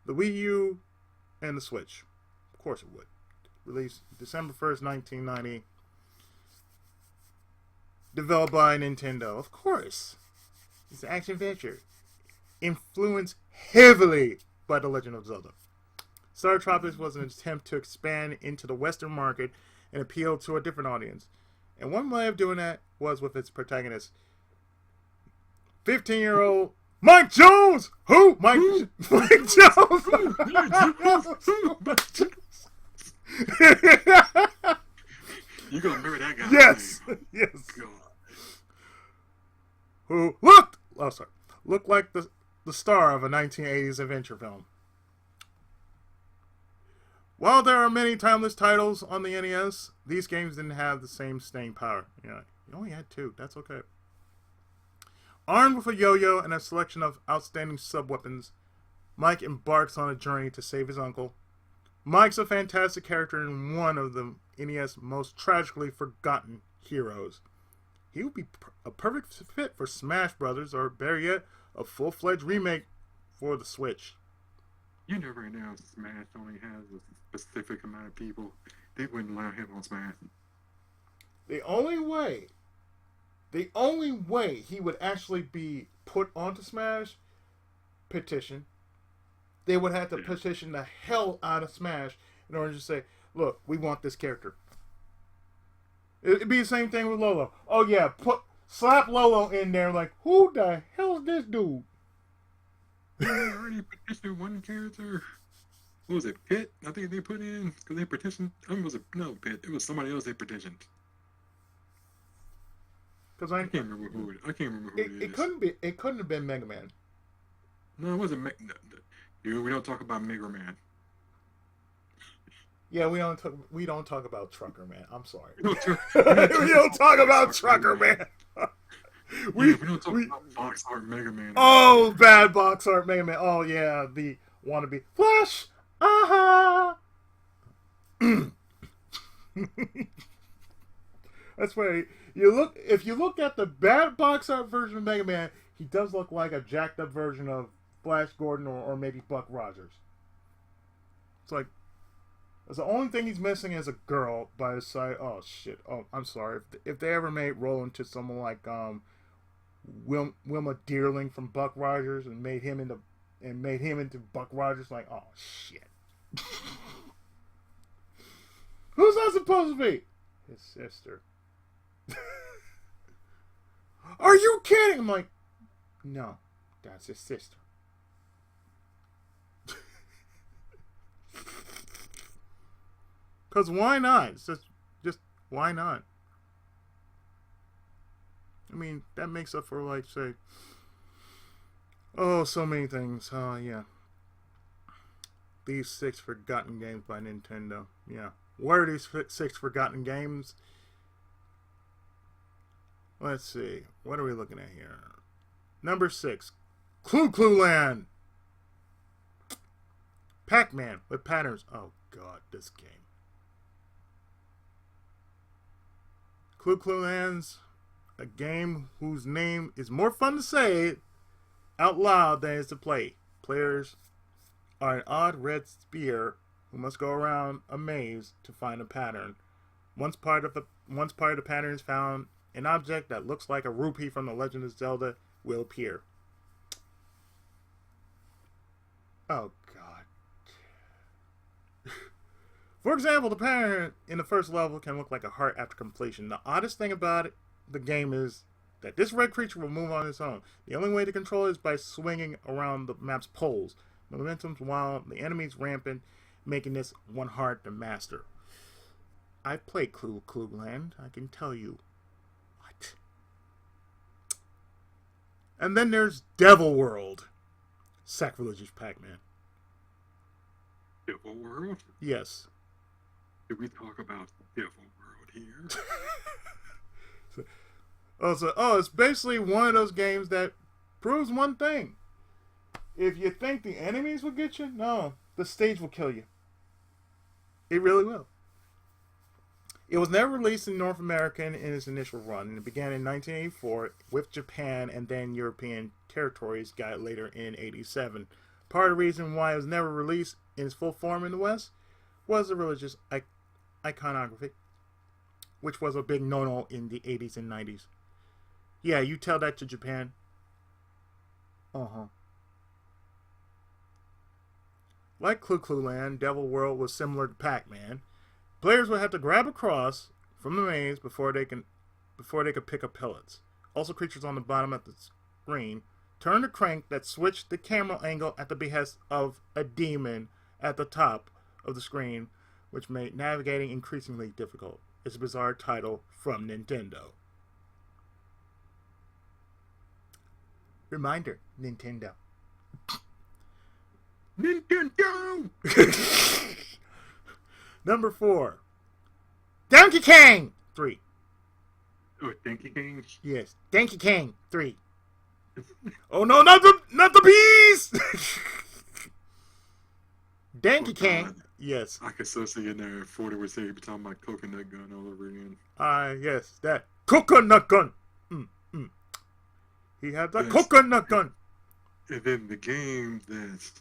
the Wii U, and the Switch. Of course it would. Released December 1st, 1990. Developed by Nintendo. Of course. It's an action adventure. Influenced heavily by The Legend of Zelda. Star Tropics was an attempt to expand into the Western market and appeal to a different audience. And one way of doing that was with its protagonist, 15-year-old Mike Jones! Who? Mike Jones!
You gonna remember that guy?
Yes!
Name.
Yes.
God.
Who looked like the star of a 1980s adventure film. While there are many timeless titles on the NES, these games didn't have the same staying power. Yeah, you only had 2. That's okay. Armed with a yo-yo and a selection of outstanding sub-weapons, Mike embarks on a journey to save his uncle. Mike's a fantastic character and one of the NES most tragically forgotten heroes. He would be a perfect fit for Smash Brothers, or better yet, a full-fledged remake for the Switch.
You know right now Smash only has a specific amount of people. They wouldn't allow him on Smash.
The only way he would actually be put onto Smash, petition. They would have to petition the hell out of Smash in order to say, look, we want this character. It'd be the same thing with Lolo. Oh yeah, slap Lolo in there like, who the hell's this dude?
They already petitioned one character. What was it, Pit? I think they put in, because they petitioned, no Pit, it was somebody else they petitioned.
Because
I can't remember who it is.
It couldn't have been Mega Man.
No, it wasn't we don't talk about Mega Man.
Yeah, we don't talk about Trucker Man. I'm sorry.
We
don't talk about Trucker Man.
we don't talk about box art Mega Man.
Oh, bad box art Mega Man. Oh yeah, the wannabe Flash. Aha. That's why if you look at the bad box art version of Mega Man, he does look like a jacked up version of Flash Gordon or maybe Buck Rogers. It's like, that's the only thing he's missing is a girl by his side. Oh shit. Oh, I'm sorry. If they ever made Roll into someone like Wilma Dearling from Buck Rogers and made him into Buck Rogers, like, oh shit. Who's that supposed to be? His sister. Are you kidding? I'm like, no, that's his sister. Because why not? It's just why not? I mean, that makes up for, like, say, oh, so many things. Oh, yeah. These 6 forgotten games by Nintendo. Yeah. What are these 6 forgotten games? Let's see. What are we looking at here? Number 6. Clue Land. Pac-Man with patterns. Oh, God, this game. Clue Land's a game whose name is more fun to say out loud than it is to play. Players are an odd red spear who must go around a maze to find a pattern. Once part of the pattern is found, an object that looks like a rupee from The Legend of Zelda will appear. Oh God. For example, the parent in the first level can look like a heart after completion. The oddest thing about the game is that this red creature will move on its own. The only way to control it is by swinging around the map's poles. Momentum's wild, the enemy's rampant, making this one hard to master. I've played Clueland, I can tell you. What? And then there's Devil World. Sacrilegious Pac-Man.
Devil World?
Yes.
Did we talk about Devil World here?
It's basically one of those games that proves one thing. If you think the enemies will get you, no, the stage will kill you. It really will. It was never released in North America in its initial run. It began in 1984 with Japan, and then European territories got it later in 87. Part of the reason why it was never released in its full form in the West was the religious iconography, which was a big no-no in the 80s and 90s. Yeah, you tell that to Japan. Like Clueland, Devil World was similar to Pac-Man. Players would have to grab a cross from the maze before they could pick up pellets. Also, creatures on the bottom of the screen turn the crank that switched the camera angle at the behest of a demon at the top of the screen, which made navigating increasingly difficult. It's a bizarre title from Nintendo. Reminder, Nintendo.
Nintendo!
Number 4. Donkey Kong 3.
Oh, Donkey Kong?
Yes, Donkey Kong 3. Oh no, not the bees! Donkey Kong. Yes.
I could so see in there 40 would say every time my coconut gun all over again.
Yes, that coconut gun. He had the coconut gun.
And then the game that's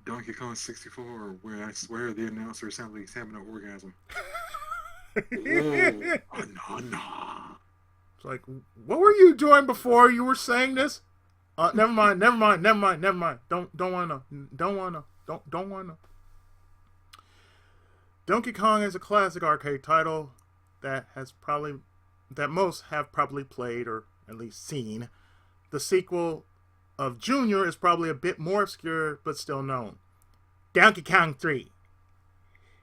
Donkey Kong 64, where I swear the announcer sounded like he's having an orgasm. No.
It's like, what were you doing before you were saying this? Never mind. Don't wanna know. Donkey Kong is a classic arcade title that most have probably played or at least seen. The sequel of Junior is probably a bit more obscure, but still known. Donkey Kong 3.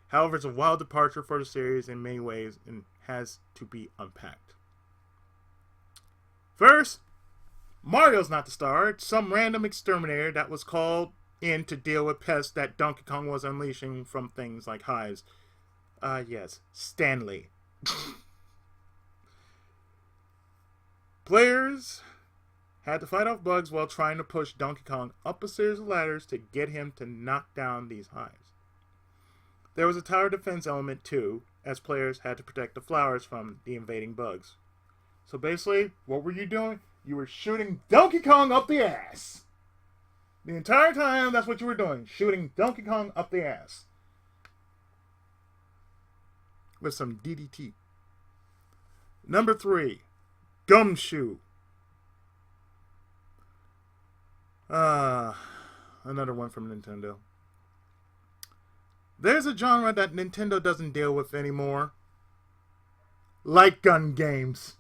However, it's a wild departure for the series in many ways and has to be unpacked. First, Mario's not the star. It's some random exterminator that was called in to deal with pests that Donkey Kong was unleashing from things like hives. Yes, Stanley. Players had to fight off bugs while trying to push Donkey Kong up a series of ladders to get him to knock down these hives. There was a tower defense element too, as players had to protect the flowers from the invading bugs. So basically, what were you doing? You were shooting Donkey Kong up the ass. The entire time, that's what you were doing. Shooting Donkey Kong up the ass. With some DDT. Number 3. Gumshoe. Another one from Nintendo. There's a genre that Nintendo doesn't deal with anymore. Light gun games.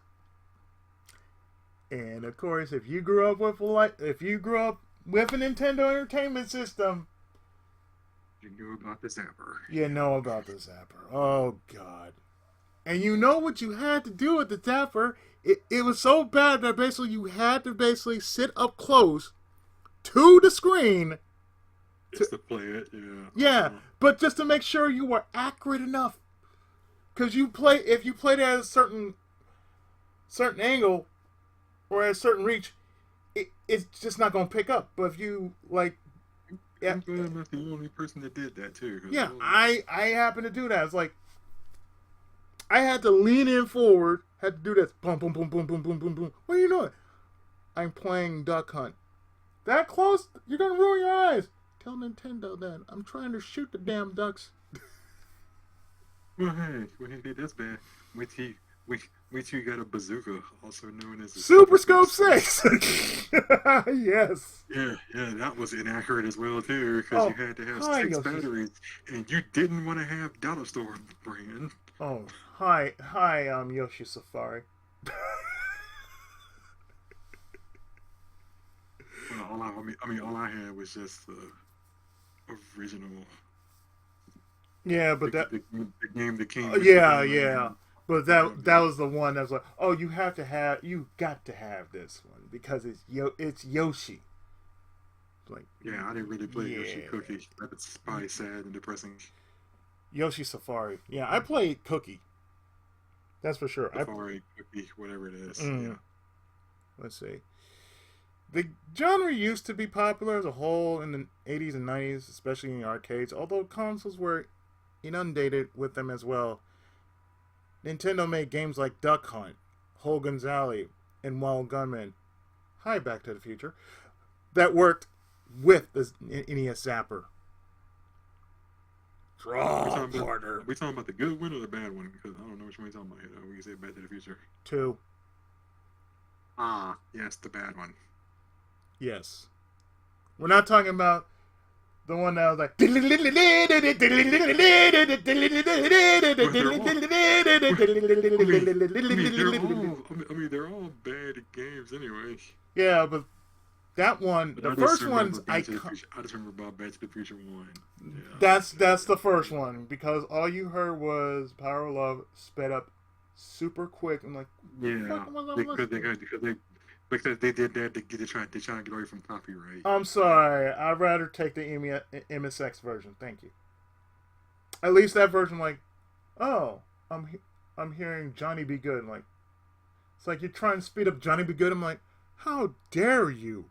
And of course, if you grew up with a Nintendo Entertainment System,
you knew about the Zapper.
You know about the Zapper. Oh God! And you know what you had to do with the Zapper? It was so bad that basically you had to sit up close to the screen.
Just to play it, yeah.
Yeah, but just to make sure you were accurate enough. Because if you played at a certain angle or at a certain reach, it's just not going to pick up. But if you,
I'm glad I'm not the only person that did that, too.
Yeah, I happen to do that. It's like, I had to lean in forward, had to do this. Boom, boom, boom, boom, boom, boom, boom, boom. What are you doing? I'm playing Duck Hunt. That close? You're going to ruin your eyes. Tell Nintendo then. I'm trying to shoot the damn ducks.
Well, hey, that's bad. Wait till we too got a bazooka, also known as a
Super
Super
Scope
Scope
6! Yes.
Yeah, that was inaccurate as well too, because you
Oh,
had to have
hi,
six
Yoshi.
batteries, and you didn't want to have Dollar Store brand.
Oh, hi, Yoshi Safari.
Well, all I had was just the original,
Yeah, but
the game that came with the
yeah.
GameRant.
But
You know,
that was the one that was like, oh, you got to have this one because it's Yoshi. Like,
yeah, I didn't really play Yoshi
yeah,
Cookie. That's probably sad and depressing.
Yoshi Safari. Yeah, I played Cookie. That's for sure.
Safari Cookie, whatever it is.
Mm,
Yeah.
let's see. The genre used to be popular as a whole in the 80s and 90s, especially in arcades, although consoles were inundated with them as well. Nintendo made games like Duck Hunt, Hogan's Alley, and Wild Gunman. Hi, Back to the Future. That worked with the NES Zapper. Draw harder.
We talking about the good one or the bad one? Because I don't know which one we're talking about here. We can say Back to the Future.
2.
Ah, yes, the bad one.
Yes. We're not talking about the one that was like.
They're all bad games anyway.
Yeah, but that one,
But
the
I
first
just
one's
remember Back to the Future. I just remember about Back to the Future 1. Yeah.
That's the first one because all you heard was Power of Love sped up super quick. I'm like,
Yeah, because they did that to try to get away from copyright.
I'm sorry. I'd rather take the MSX version. Thank you. At least that version, like, oh, I'm hearing Johnny Be Good. Like, it's like you're trying to speed up Johnny Be Good. I'm like, how dare you?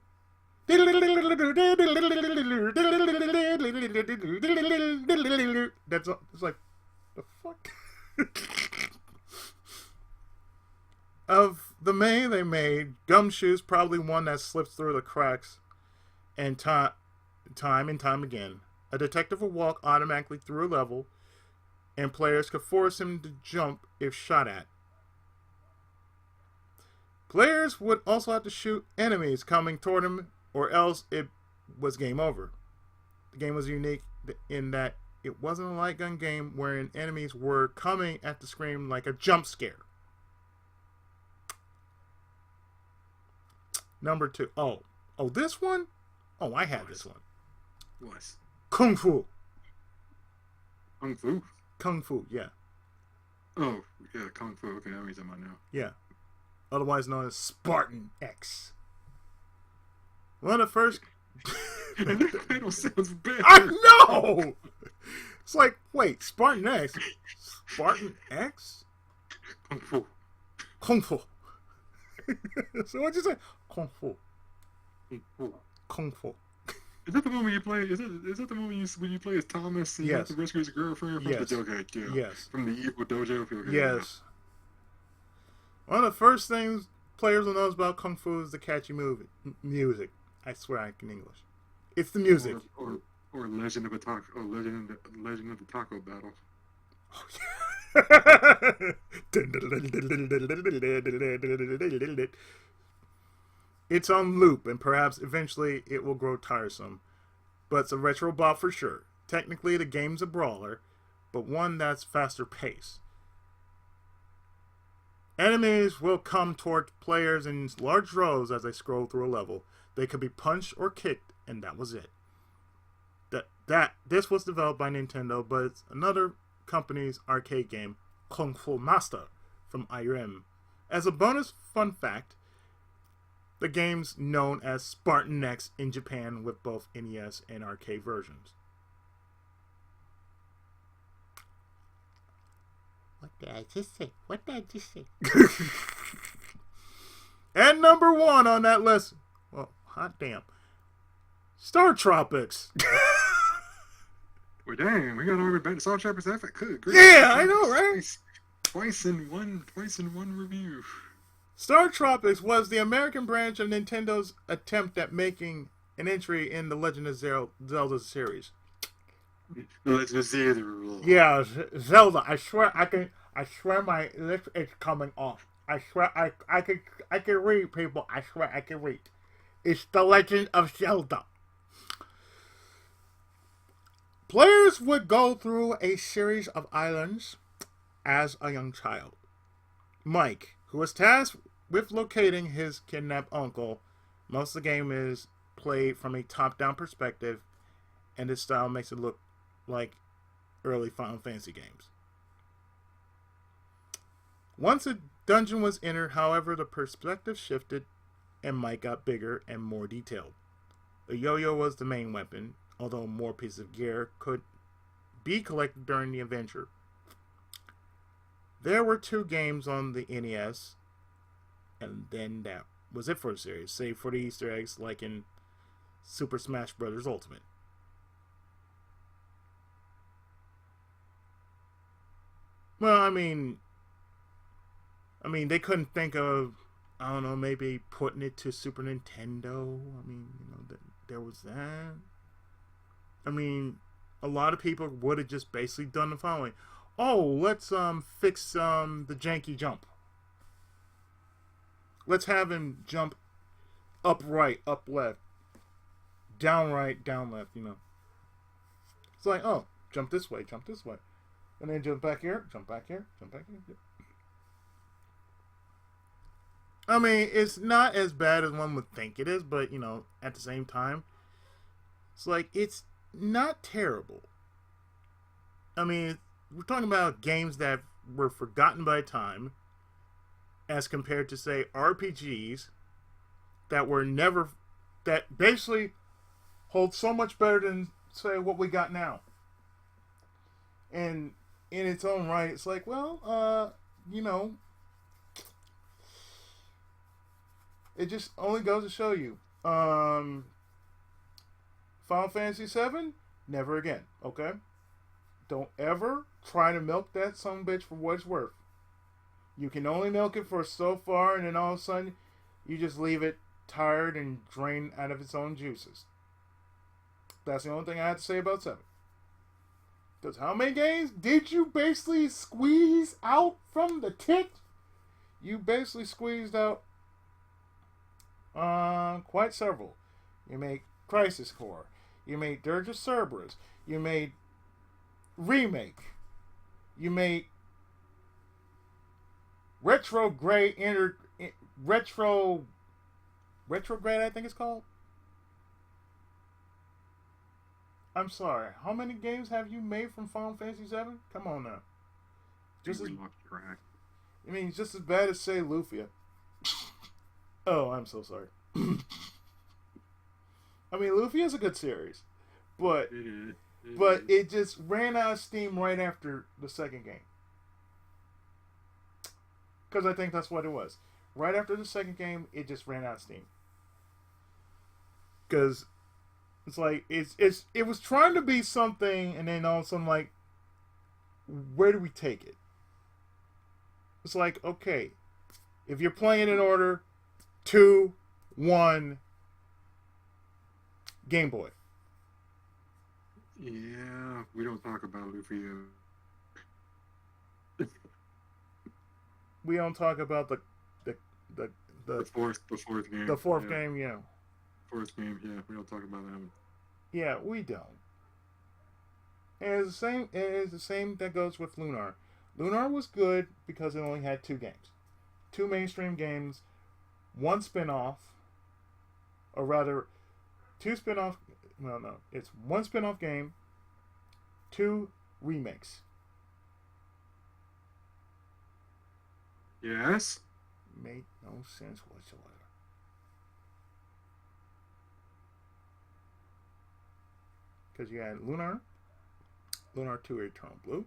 That's it's like the fuck. Of the many they made, Gumshoe's probably one that slips through the cracks and time and time again. A detective would walk automatically through a level, and players could force him to jump if shot at. Players would also have to shoot enemies coming toward him, or else it was game over. The game was unique in that it wasn't a light gun game wherein enemies were coming at the screen like a jump scare. Number 2. Oh, this one? Oh, I had this one.
What?
Kung Fu.
Kung Fu?
Kung Fu, yeah.
Oh, yeah, Kung Fu. Okay, that means I'm on now.
Yeah. Otherwise known as Spartan X. One of the first...
That title sounds better.
I know! It's like, wait, Spartan X? Spartan X?
Kung Fu.
Kung Fu. So what'd you say? Kung Fu.
Kung Fu.
Kung Fu.
Is that the one when you play? Is that the one when you play as Thomas and you have
Yes.
to rescue his girlfriend from
Yes.
the okay, yeah.
Yes.
From the evil dojo? Okay,
Yes. One of the first things players will know about Kung Fu is the catchy music. I swear I can English. It's the music.
Or Legend of the Taco Battle.
Oh, yeah. It's on loop, and perhaps eventually it will grow tiresome. But it's a retro bop for sure. Technically, the game's a brawler, but one that's faster paced. Enemies will come toward players in large rows as they scroll through a level. They could be punched or kicked, and that was it. This was developed by Nintendo, but it's another company's arcade game, Kung Fu Master, from IRM. As a bonus fun fact, the game's known as Spartan X in Japan with both NES and arcade versions. What did I just say? And number 1 on that list, well, hot damn, Star Tropics.
Well, dang, we got all the way back to Star Tropics. Good.
Yeah, I know, right?
Twice in one review.
Star Tropics was the American branch of Nintendo's attempt at making an entry in the Legend of Zelda series.
The Legend of Zelda.
Yeah, Zelda. I I swear my lip is coming off. I swear I can read, people. I swear I can read. It's The Legend of Zelda. Players would go through a series of islands as a young child. Mike, who was tasked with locating his kidnapped uncle, most of the game is played from a top-down perspective, and this style makes it look like early Final Fantasy games. Once a dungeon was entered, however, the perspective shifted and Mike got bigger and more detailed. A yo-yo was the main weapon, although more pieces of gear could be collected during the adventure. There were 2 games on the NES, and then that was it for the series, save for the Easter eggs like in Super Smash Bros. Ultimate. Well, they couldn't think of, I don't know, maybe putting it to Super Nintendo. There was that. A lot of people would have just basically done the following. Oh, let's fix the janky jump. Let's have him jump up right, up left, down right, down left, It's like, oh, jump this way. And then jump back here, jump back here, jump back here. It's not as bad as one would think it is, but, at the same time, it's like, it's not terrible. We're talking about games that were forgotten by time, as compared to, say, RPGs that were never, that basically hold so much better than, say, what we got now. And in its own right, it's like, well, it just only goes to show you. Final Fantasy VII, never again, okay? Don't ever try to milk that son of a bitch for what it's worth. You can only milk it for so far, and then all of a sudden, you just leave it tired and drained out of its own juices. That's the only thing I have to say about 7. Because how many games did you basically squeeze out from the tit? You basically squeezed out quite several. You made Crisis Core. You made Dirge of Cerberus. You made Remake. You made Retrograde, I think it's called. I'm sorry. How many games have you made from Final Fantasy VII? Come on now. Just as bad as, say, Lufia. Oh, I'm so sorry. Lufia is a good series, but it just ran out of steam right after the second game. Because I think that's what it was. Right after the second game, it just ran out of steam. Because it's like it was trying to be something, and then all of a sudden, like, where do we take it? It's like, okay, if you're playing in order, 2, 1, Game Boy.
Yeah, we don't talk about Lufia.
We don't talk about the
fourth game.
The fourth game, yeah.
Fourth game, yeah. We don't talk about that one.
Yeah, we don't. And it's the same that goes with Lunar. Lunar was good because it only had 2 games. 2 mainstream games, 1 spin-off, or rather 2 spin-off, no, it's 1 spin-off game, 2 remakes.
Yes?
Made no sense whatsoever. Because you had Lunar 2 Eternal Blue,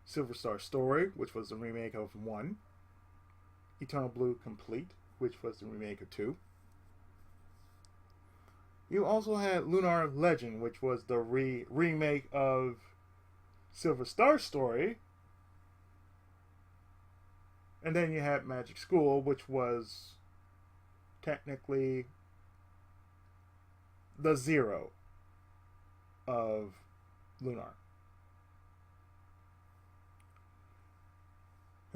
Silver Star Story, which was the remake of 1, Eternal Blue Complete, which was the remake of 2. You also had Lunar Legend, which was the remake of Silver Star Story. And then you had Magic School, which was technically the 0 of Lunar.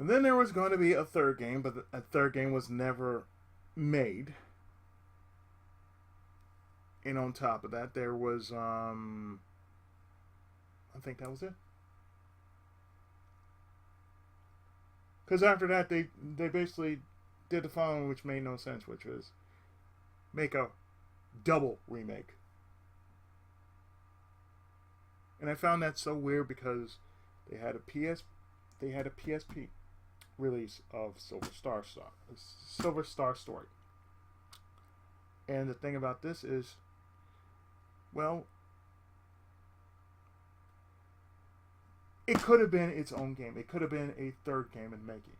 And then there was going to be a third game, but a third game was never made. And on top of that, there was, I think that was it. Because after that, they basically did the following, which made no sense, which was make a double remake. And I found that so weird because they had a PSP release of Silver Star Story. And the thing about this is, well, it could have been its own game. It could have been a third game in making.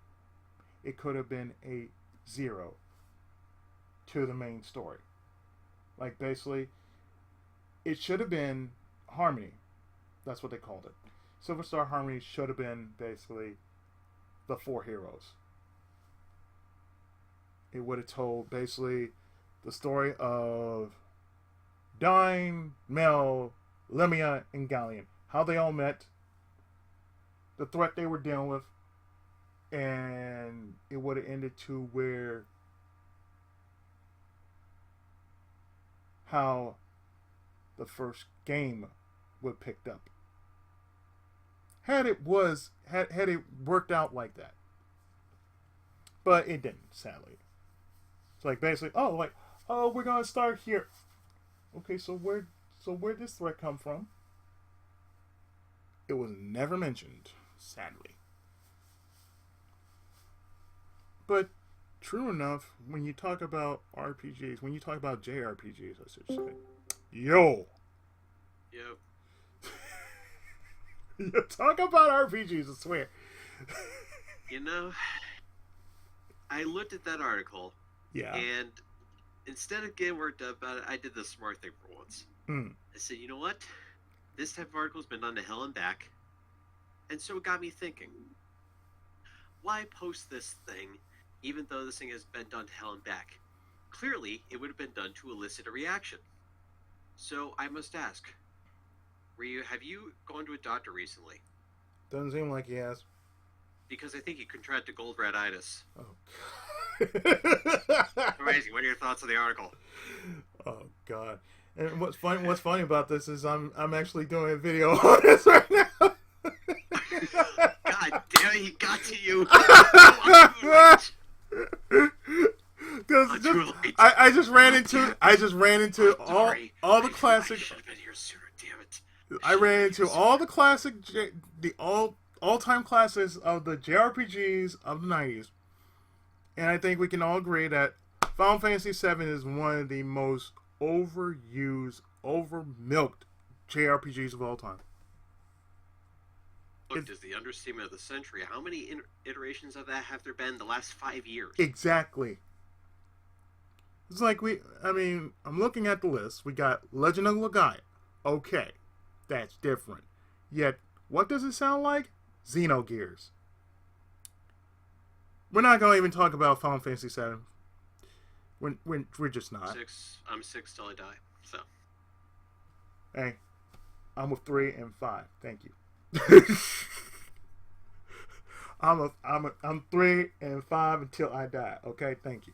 It could have been a zero to the main story. Like, basically, it should have been Harmony. That's what they called it. Silver Star Harmony should have been, basically, the four heroes. It would have told, basically, the story of Dine, Mel, Lemia, and Galleon. How they all met, the threat they were dealing with, and it would have ended to where how the first game would picked up. Had it worked out like that. But it didn't, sadly. It's like basically, we're gonna start here. Okay, so where'd this threat come from? It was never mentioned, sadly. But true enough, when you talk about RPGs, when you talk about JRPGs, I should say, yo.
Yep.
You talk about RPGs, I swear.
You know, I looked at that article,
Yeah.
and instead of getting worked up about it, I did the smart thing for once. I said, you know what? This type of article's been done to hell and back. And so it got me thinking, why post this thing, even though this thing has been done to hell and back? Clearly, it would have been done to elicit a reaction. So I must ask, have you gone to a doctor recently?
Doesn't seem like he has.
Because I think you contracted gold raditis.
Oh, God.
Amazing. What are your thoughts on the article?
Oh, God. And what's funny about this is I'm actually doing a video on this right now.
God damn it, he got to you.
I just ran into all the classic.
I should have been here sooner. Damn it.
I ran into all the classic, all-time classics of the JRPGs of the 90s. And I think we can all agree that Final Fantasy VII is one of the most overused, over-milked JRPGs of all time.
Look, is the understatement of the century. How many iterations of that have there been the last 5 years?
Exactly. It's like I'm looking at the list. We got Legend of Legaia. Okay. That's different. Yet, what does it sound like? Xenogears. We're not going to even talk about Final Fantasy VII. We're just not.
I'm 6 till I die, so.
Hey, I'm with 3 and 5. Thank you. I'm 3 and 5 until I die. Okay, thank you.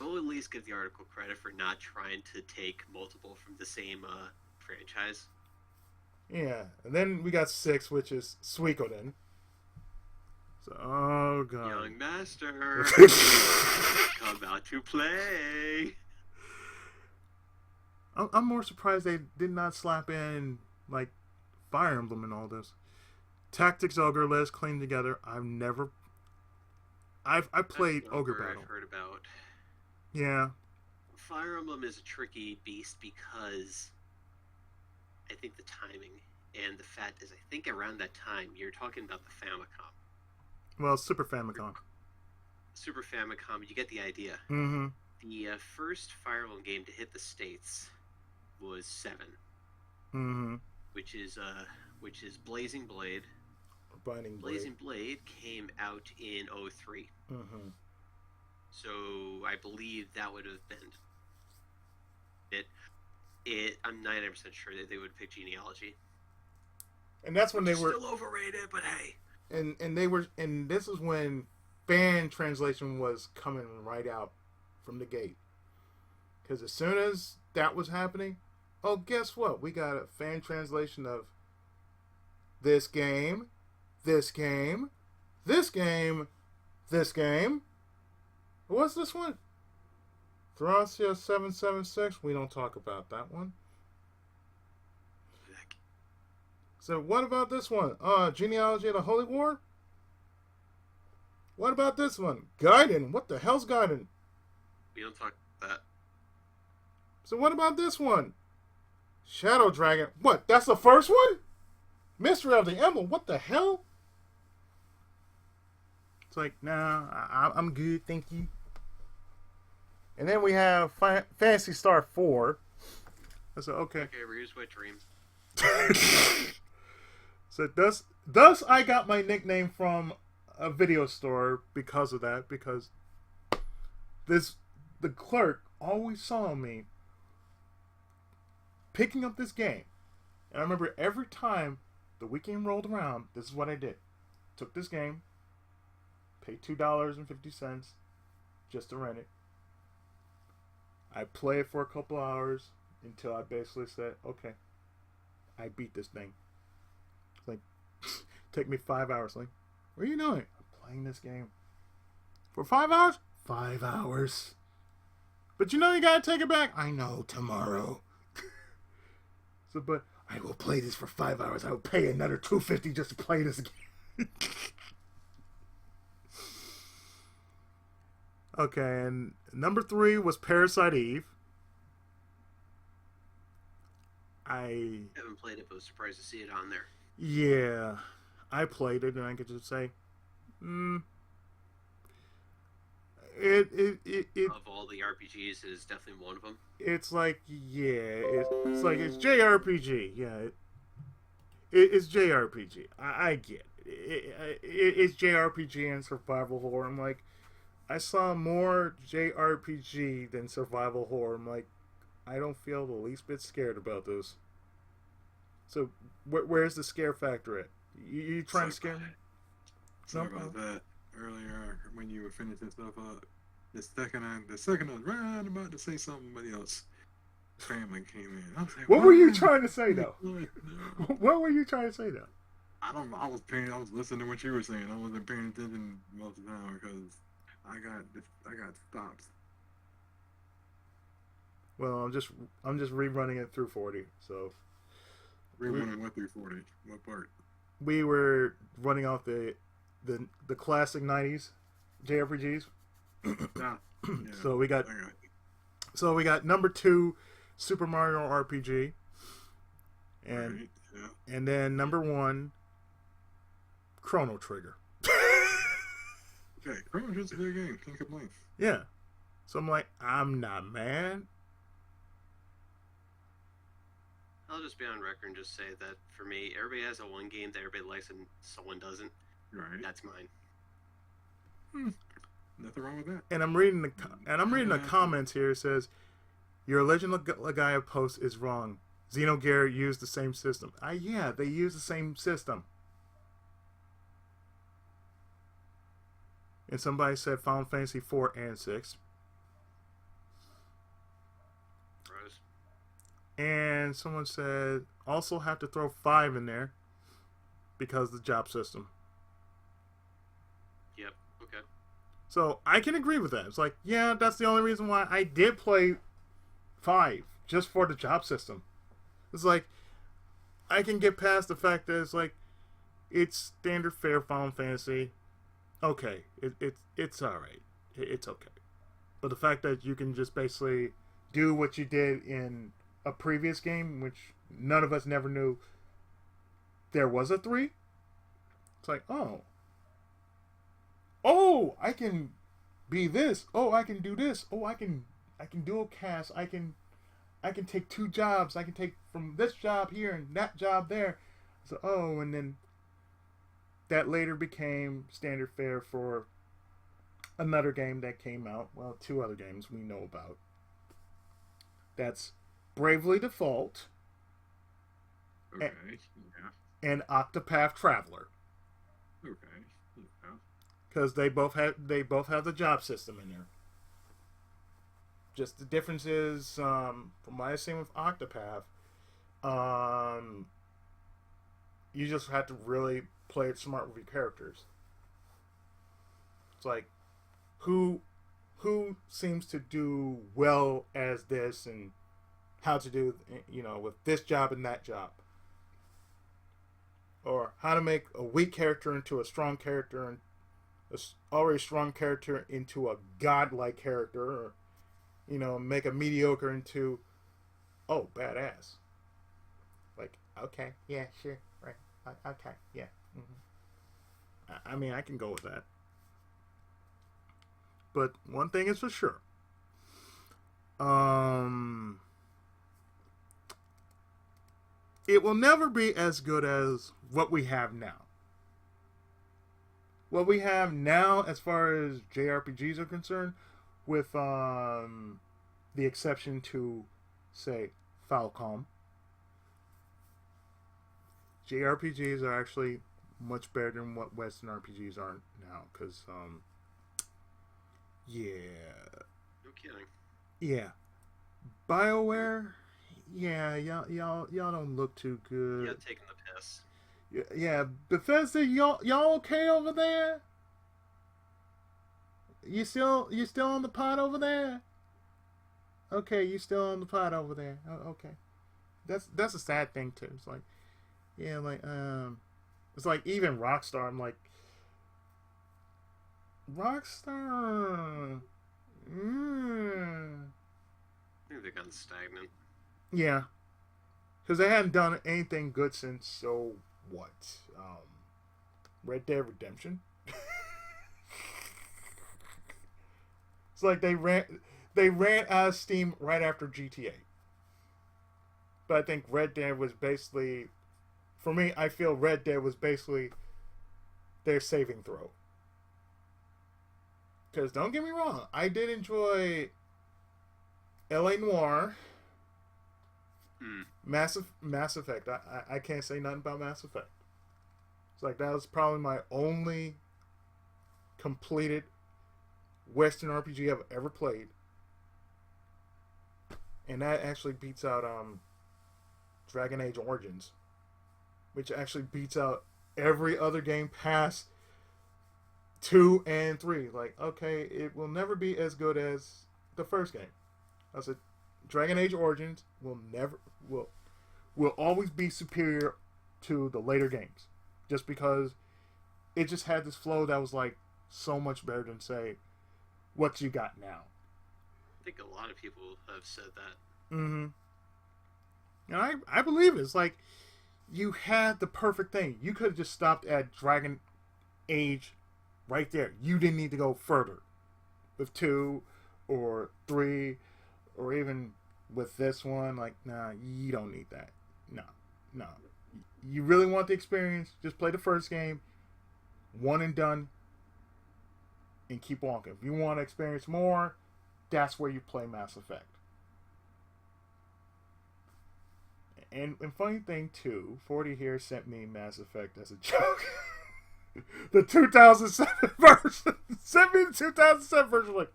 We'll at least give the article credit for not trying to take multiple from the same franchise.
Yeah, and then we got 6, which is Suikoden. So, oh god.
Young master, come out to play.
I'm more surprised they did not slap in like Fire Emblem and all this. Tactics Ogre, let us clean together. I played Ogre Battle.
I've heard about.
Yeah.
Fire Emblem is a tricky beast because I think the timing and the fact is, I think around that time you're talking about the Famicom.
Well, Super Famicom.
Super Famicom, you get the idea.
Mm-hmm.
The first Fire Emblem game to hit the States was 7.
Mm-hmm.
Which is Blazing Blade.
Blazing
Blade came out in 03.
Mm-hmm.
So I believe that would have been it. I'm 99% sure that they would pick Genealogy.
And that's when they were
still overrated, but hey.
and this is when fan translation was coming right out from the gate. Because as soon as that was happening, oh, guess what? We got a fan translation of this game, this game, this game, this game. What's this one? Thracia 776. We don't talk about that one. So what about this one? Genealogy of the Holy War? What about this one? Gaiden. What the hell's Gaiden?
We don't talk about that.
So what about this one? Shadow Dragon. What? That's the first one? Mystery of the Emblem. What the hell? It's like, nah, I'm good, thank you. And then we have Phantasy Star 4. I said, okay.
Okay, Ryu's wet dream.
So thus I got my nickname from a video store because of that. Because the clerk always saw me picking up this game. And I remember every time the weekend rolled around, this is what I did. Took this game, paid $2.50 just to rent it. I play it for a couple hours until I basically said, okay, I beat this thing. It's like, take me 5 hours. Like, what are you doing? I'm playing this game. For 5 hours? 5 hours. But you know you gotta take it back. I know, tomorrow. So, but I will play this for 5 hours. I will pay another $2.50 just to play this game. Okay, and number 3 was Parasite Eve. I
haven't played it, but was surprised to see it on there.
Yeah, I played it, and I could just say, it
of all the RPGs, it is definitely one of them.
It's like, yeah, it's like it's JRPG. Yeah, it's JRPG. I get it. It's JRPG and survival horror. I'm like, I saw more JRPG than survival horror. I'm like, I don't feel the least bit scared about this. So, where's the scare factor at? You trying to scare me?
Sorry about that earlier when you were finishing stuff up. The second I was right about to say something, somebody else family came in. I was like,
what were you trying to say though?
No.
What were you trying to say though?
I was listening to what you were saying. I wasn't paying attention most of the time because I got stops.
Well, I'm just rerunning it through 40. So
Rerunning what through 40? What part?
We were running off the classic 90s JRPGs.
Yeah.
So we got number 2 Super Mario RPG, and
right. Yeah.
and then number 1 Chrono Trigger.
Okay, Chrono Trigger's a good game. Can't complain.
Yeah. So I'm like, I'm not mad.
I'll just be on record and just say that for me, everybody has a one game that everybody likes and someone doesn't.
Right.
That's mine.
Nothing wrong with that.
And I'm reading the comments here. It says, your original Gaia post is wrong. Xenogear used the same system. Yeah, they use the same system. And somebody said Final Fantasy 4 and 6.
Rose.
And someone said also have to throw 5 in there because of the job system.
Yep. Okay.
So I can agree with that. It's like, yeah, that's the only reason why I did play 5, just for the job system. It's like, I can get past the fact that it's like, it's standard fare Final Fantasy. Okay, it's alright. It's okay. But the fact that you can just basically do what you did in a previous game, which none of us never knew there was a 3. It's like, oh, I can be this. Oh, I can do this. Oh, I can dual cast. I can take 2 jobs. I can take from this job here and that job there. So, and then that later became standard fare for another game that came out. Well, 2 other games we know about. That's Bravely Default.
Okay.
And Octopath Traveler.
Okay. Yeah.
because they both have the job system in there. Just the difference is, from what I've seen with Octopath, um, you just have to really play it smart with your characters. It's like who seems to do well as this and how to do, with this job and that job, or how to make a weak character into a strong character and a already strong character into a godlike character, or make a mediocre into badass. Like, okay, yeah, sure, right, okay, yeah. I mean, I can go with that. But one thing is for sure. It will never be as good as what we have now. What we have now, as far as JRPGs are concerned, with the exception to, say, Falcom, JRPGs are actually much better than what Western RPGs are now. Because, yeah.
No kidding.
Yeah. BioWare, yeah, y'all don't look too good.
Yeah, taking the piss.
Yeah, Bethesda, y'all okay over there? You still on the pot over there? Okay, you still on the pot over there. Oh, okay. That's a sad thing too. It's like, yeah, like it's like even Rockstar. I'm like, Rockstar.
I think they've gotten stagnant.
Yeah, because they hadn't done anything good since what? Red Dead Redemption. It's like they ran out of steam right after GTA. But I think Red Dead was basically, for me, I feel Red Dead was basically their saving throw. Because don't get me wrong, I did enjoy L.A. Noire, Mass Effect. I can't say nothing about Mass Effect. It's like that was probably my only completed Western RPG I've ever played, and that actually beats out Dragon Age Origins, which actually beats out every other game past 2 and 3. Like, okay, it will never be as good as the first game. I said, Dragon Age Origins will always be superior to the later games, just because it just had this flow that was like so much better than, say, what you got now.
I think a lot of people have said that.
Mm-hmm. And I believe it. It's like you had the perfect thing. You could have just stopped at Dragon Age right there. You didn't need to go further with 2 or 3 or even with this one. Like, nah, you don't need that. No. You really want the experience, just play the first game, one and done, and keep walking. If you want to experience more, that's where you play Mass Effect. And funny thing too, 40 here sent me Mass Effect as a joke. The 2007 version. Sent me the 2007 version. Like,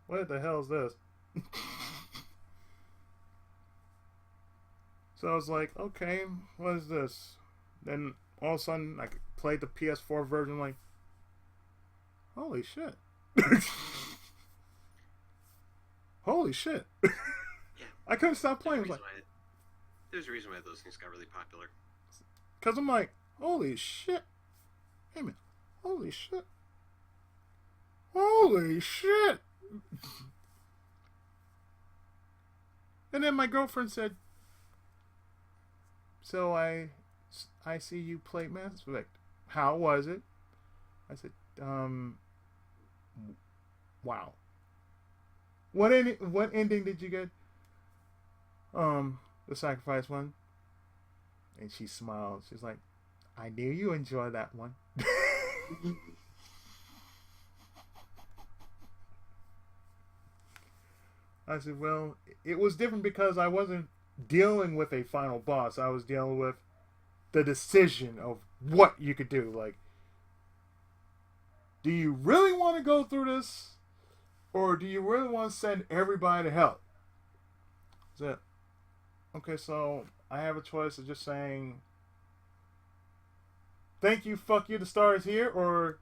what the hell is this? So I was like, okay, what is this? Then all of a sudden, I played the PS4 version. Like, holy shit. Holy shit.
Yeah.
I couldn't stop playing.
There's a reason why those things got really popular.
Because I'm like, holy shit. Hey man, holy shit. Holy shit. And then my girlfriend said, so I see you play Mass Effect. How was it? I said, wow. What ending did you get? The sacrifice one. And she smiled. She's like, I knew you enjoy that one. I said, well, it was different because I wasn't dealing with a final boss. I was dealing with the decision of what you could do. Like, Do you really want to go through this? Or do you really want to send everybody to hell? That's it. Okay, so I have a choice of just saying, thank you, fuck you, the star is here, or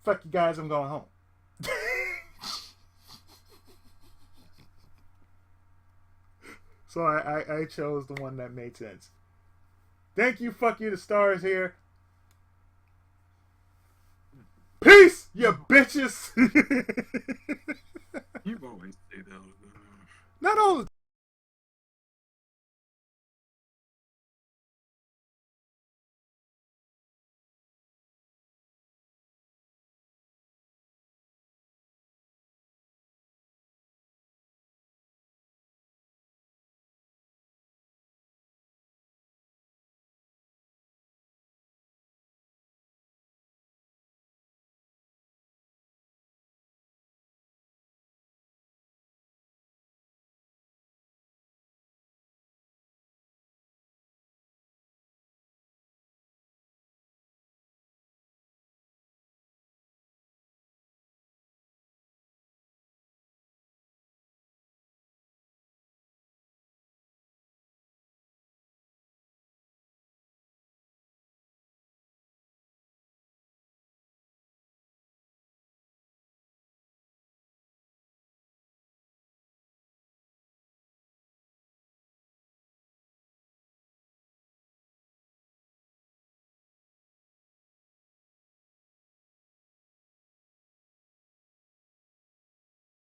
fuck you guys, I'm going home. So I chose the one that made sense. Thank you, fuck you, the star is here. Peace, you bitches.